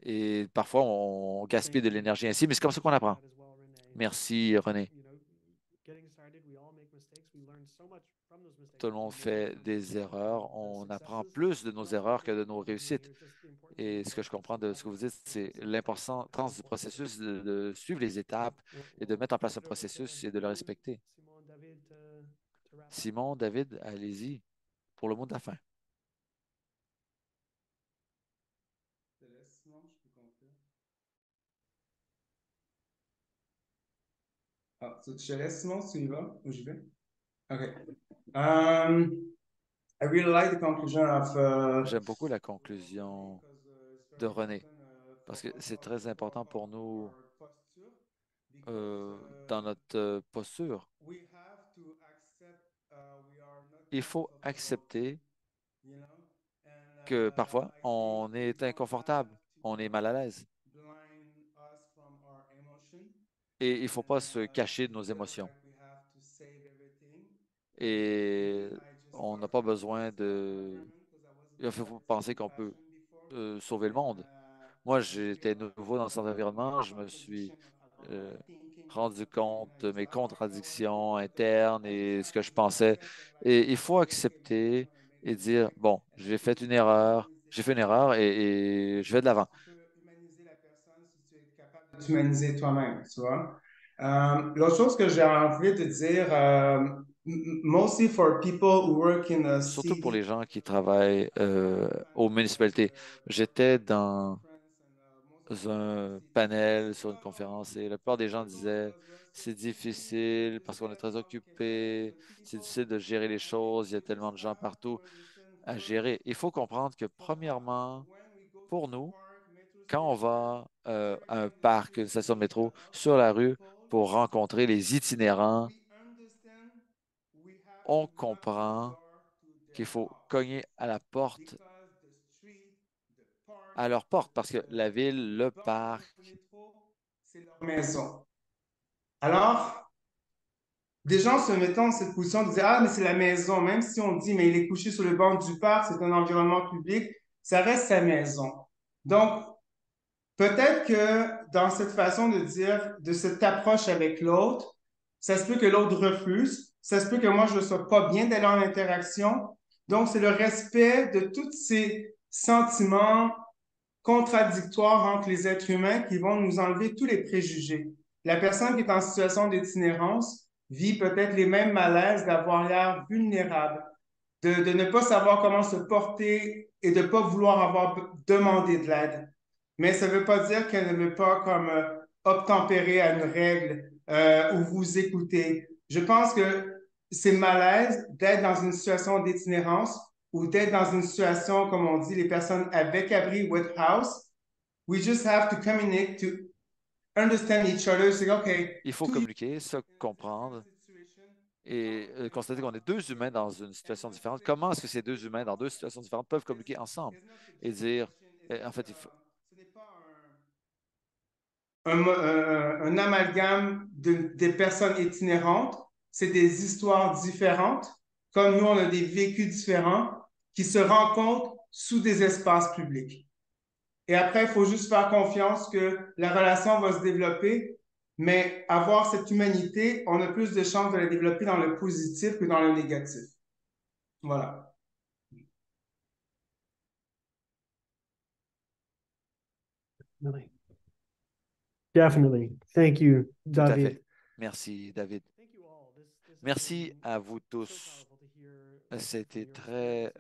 et parfois, on gaspille de l'énergie ainsi, mais c'est comme ça qu'on apprend. Merci, René. Tout le monde fait des erreurs. On apprend plus de nos erreurs que de nos réussites. Et ce que je comprends de ce que vous dites, c'est l'importance du processus de suivre les étapes et de mettre en place un processus et de le respecter. Simon, David, allez-y pour le mot de la fin. Ah, je laisse Simon, tu y vas ou j'y vais? OK. I really like the conclusion of J'aime beaucoup la conclusion de René parce que c'est très important pour nous dans notre posture. Il faut accepter que parfois on est inconfortable, on est mal à l'aise et il ne faut pas se cacher de nos émotions. Et on n'a pas besoin de... Il faut penser qu'on peut sauver le monde. Moi, j'étais nouveau dans cet environnement. Je me suis euh, rendu compte de mes contradictions internes et ce que je pensais. Et il faut accepter et dire, bon, j'ai fait une erreur et je vais de l'avant. Tu peux humaniser la personne si tu es capable de t'humaniser toi-même, tu vois. L'autre chose que j'ai envie de dire, mostly for people who work in a Surtout pour city, les gens qui travaillent aux municipalités. J'étais dans un panel sur une conférence et la plupart des gens disaient c'est difficile parce qu'on est très occupé, c'est difficile de gérer les choses, il y a tellement de gens partout à gérer. Il faut comprendre que premièrement, pour nous, quand on va à un parc, une station de métro, sur la rue pour rencontrer les itinérants, on comprend qu'il faut cogner à leur porte parce que la ville, le parc, maison. Alors, des gens se mettant dans cette position de dire, ah, mais c'est la maison, même si on dit, mais il est couché sur le banc du parc, c'est un environnement public, ça reste sa maison. Donc, peut-être que dans cette façon de dire, de cette approche avec l'autre, ça se peut que l'autre refuse, ça se peut que moi, je ne sois pas bien d'aller en interaction. Donc, c'est le respect de tous ces sentiments contradictoires entre les êtres humains qui vont nous enlever tous les préjugés. La personne qui est en situation d'itinérance vit peut-être les mêmes malaises d'avoir l'air vulnérable, de ne pas savoir comment se porter et de ne pas vouloir avoir demandé de l'aide. Mais ça ne veut pas dire qu'elle ne veut pas comme obtempérer à une règle ou vous écouter. Je pense que c'est malaise d'être dans une situation d'itinérance ou d'être dans une situation, comme on dit, les personnes avec abri, with house. We just have to communicate to understand each other. C'est OK. il faut communiquer, se comprendre et constater qu'on est deux humains dans une situation différente. Comment est-ce que ces deux humains dans deux situations différentes peuvent communiquer ensemble et dire, en fait, Ce n'est pas un amalgame des personnes itinérantes, c'est des histoires différentes, comme nous, on a des vécus différents qui se rencontrent sous des espaces publics. Et après, il faut juste faire confiance que la relation va se développer, mais avoir cette humanité, on a plus de chances de la développer dans le positif que dans le négatif. Voilà. Really. Definitely. Thank you, tout à David. fait. Merci, David. Merci à vous tous. C'était très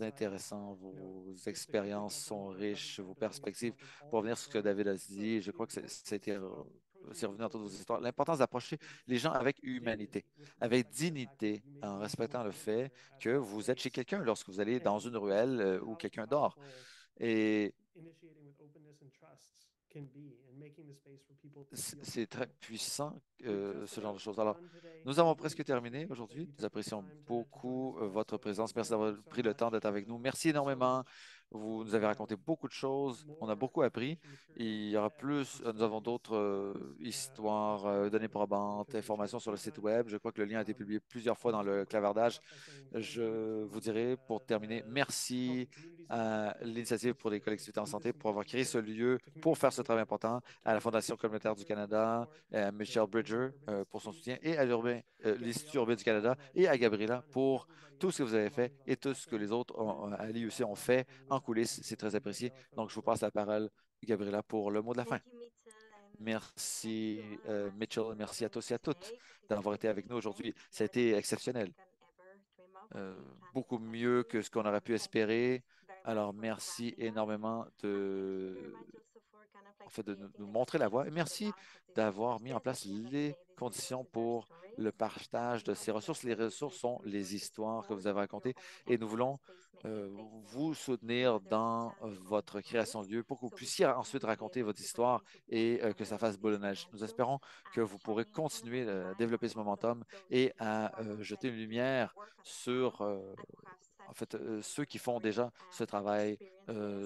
intéressant. Vos expériences sont riches, vos perspectives. Pour revenir sur ce que David a dit, je crois que c'est revenu dans toutes vos histoires. L'importance d'approcher les gens avec humanité, avec dignité, en respectant le fait que vous êtes chez quelqu'un lorsque vous allez dans une ruelle où quelqu'un dort. Et c'est très puissant, ce genre de choses. Alors, nous avons presque terminé aujourd'hui. Nous apprécions beaucoup votre présence. Merci d'avoir pris le temps d'être avec nous. Merci énormément. Vous nous avez raconté beaucoup de choses. On a beaucoup appris. Il y aura plus, nous avons d'autres histoires, données probantes, informations sur le site web. Je crois que le lien a été publié plusieurs fois dans le clavardage. Je vous dirai, pour terminer, merci à l'Initiative pour les collectivités en santé pour avoir créé ce lieu pour faire ce travail important, à la Fondation communautaire du Canada, à Michelle Bridger pour son soutien et à l'Institut urbain du Canada et à Gabriela pour tout ce que vous avez fait et tout ce que les autres à l'IUC ont fait en coulisses. C'est très apprécié. Donc, je vous passe la parole, Gabriela, pour le mot de la fin. Merci, Mitchell. Merci à tous et à toutes d'avoir été avec nous aujourd'hui. Ça a été exceptionnel. Beaucoup mieux que ce qu'on aurait pu espérer. Alors, merci énormément en fait, de nous montrer la voie et merci d'avoir mis en place les conditions pour le partage de ces ressources. Les ressources sont les histoires que vous avez racontées et nous voulons vous soutenir dans votre création de lieu pour que vous puissiez ensuite raconter votre histoire et que ça fasse boule de neige. Nous espérons que vous pourrez continuer à développer ce momentum et à jeter une lumière sur en fait, ceux qui font déjà ce travail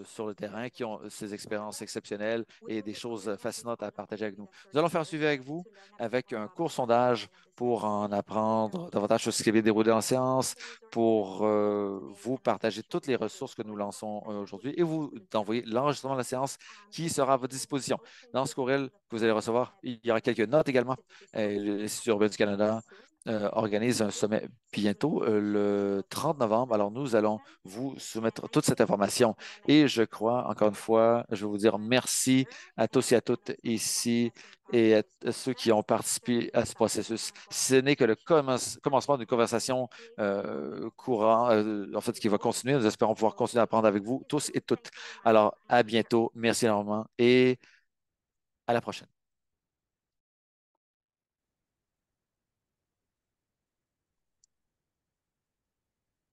sur le terrain, qui ont ces expériences exceptionnelles et des choses fascinantes à partager avec nous. Nous allons faire un suivi avec vous avec un court sondage pour en apprendre davantage sur ce qui est déroulé en séance, pour vous partager toutes les ressources que nous lançons aujourd'hui et vous envoyer l'enregistrement de la séance qui sera à votre disposition. Dans ce courriel que vous allez recevoir, il y aura quelques notes également. L'Institut urbain du Canada organise un sommet bientôt, le 30 novembre. Alors, nous allons vous soumettre toute cette information. Et je crois, encore une fois, je vais vous dire merci à tous et à toutes ici et à ceux qui ont participé à ce processus. Ce n'est que le commencement d'une conversation courant, en fait, qui va continuer. Nous espérons pouvoir continuer à apprendre avec vous tous et toutes. Alors, à bientôt. Merci énormément et à la prochaine.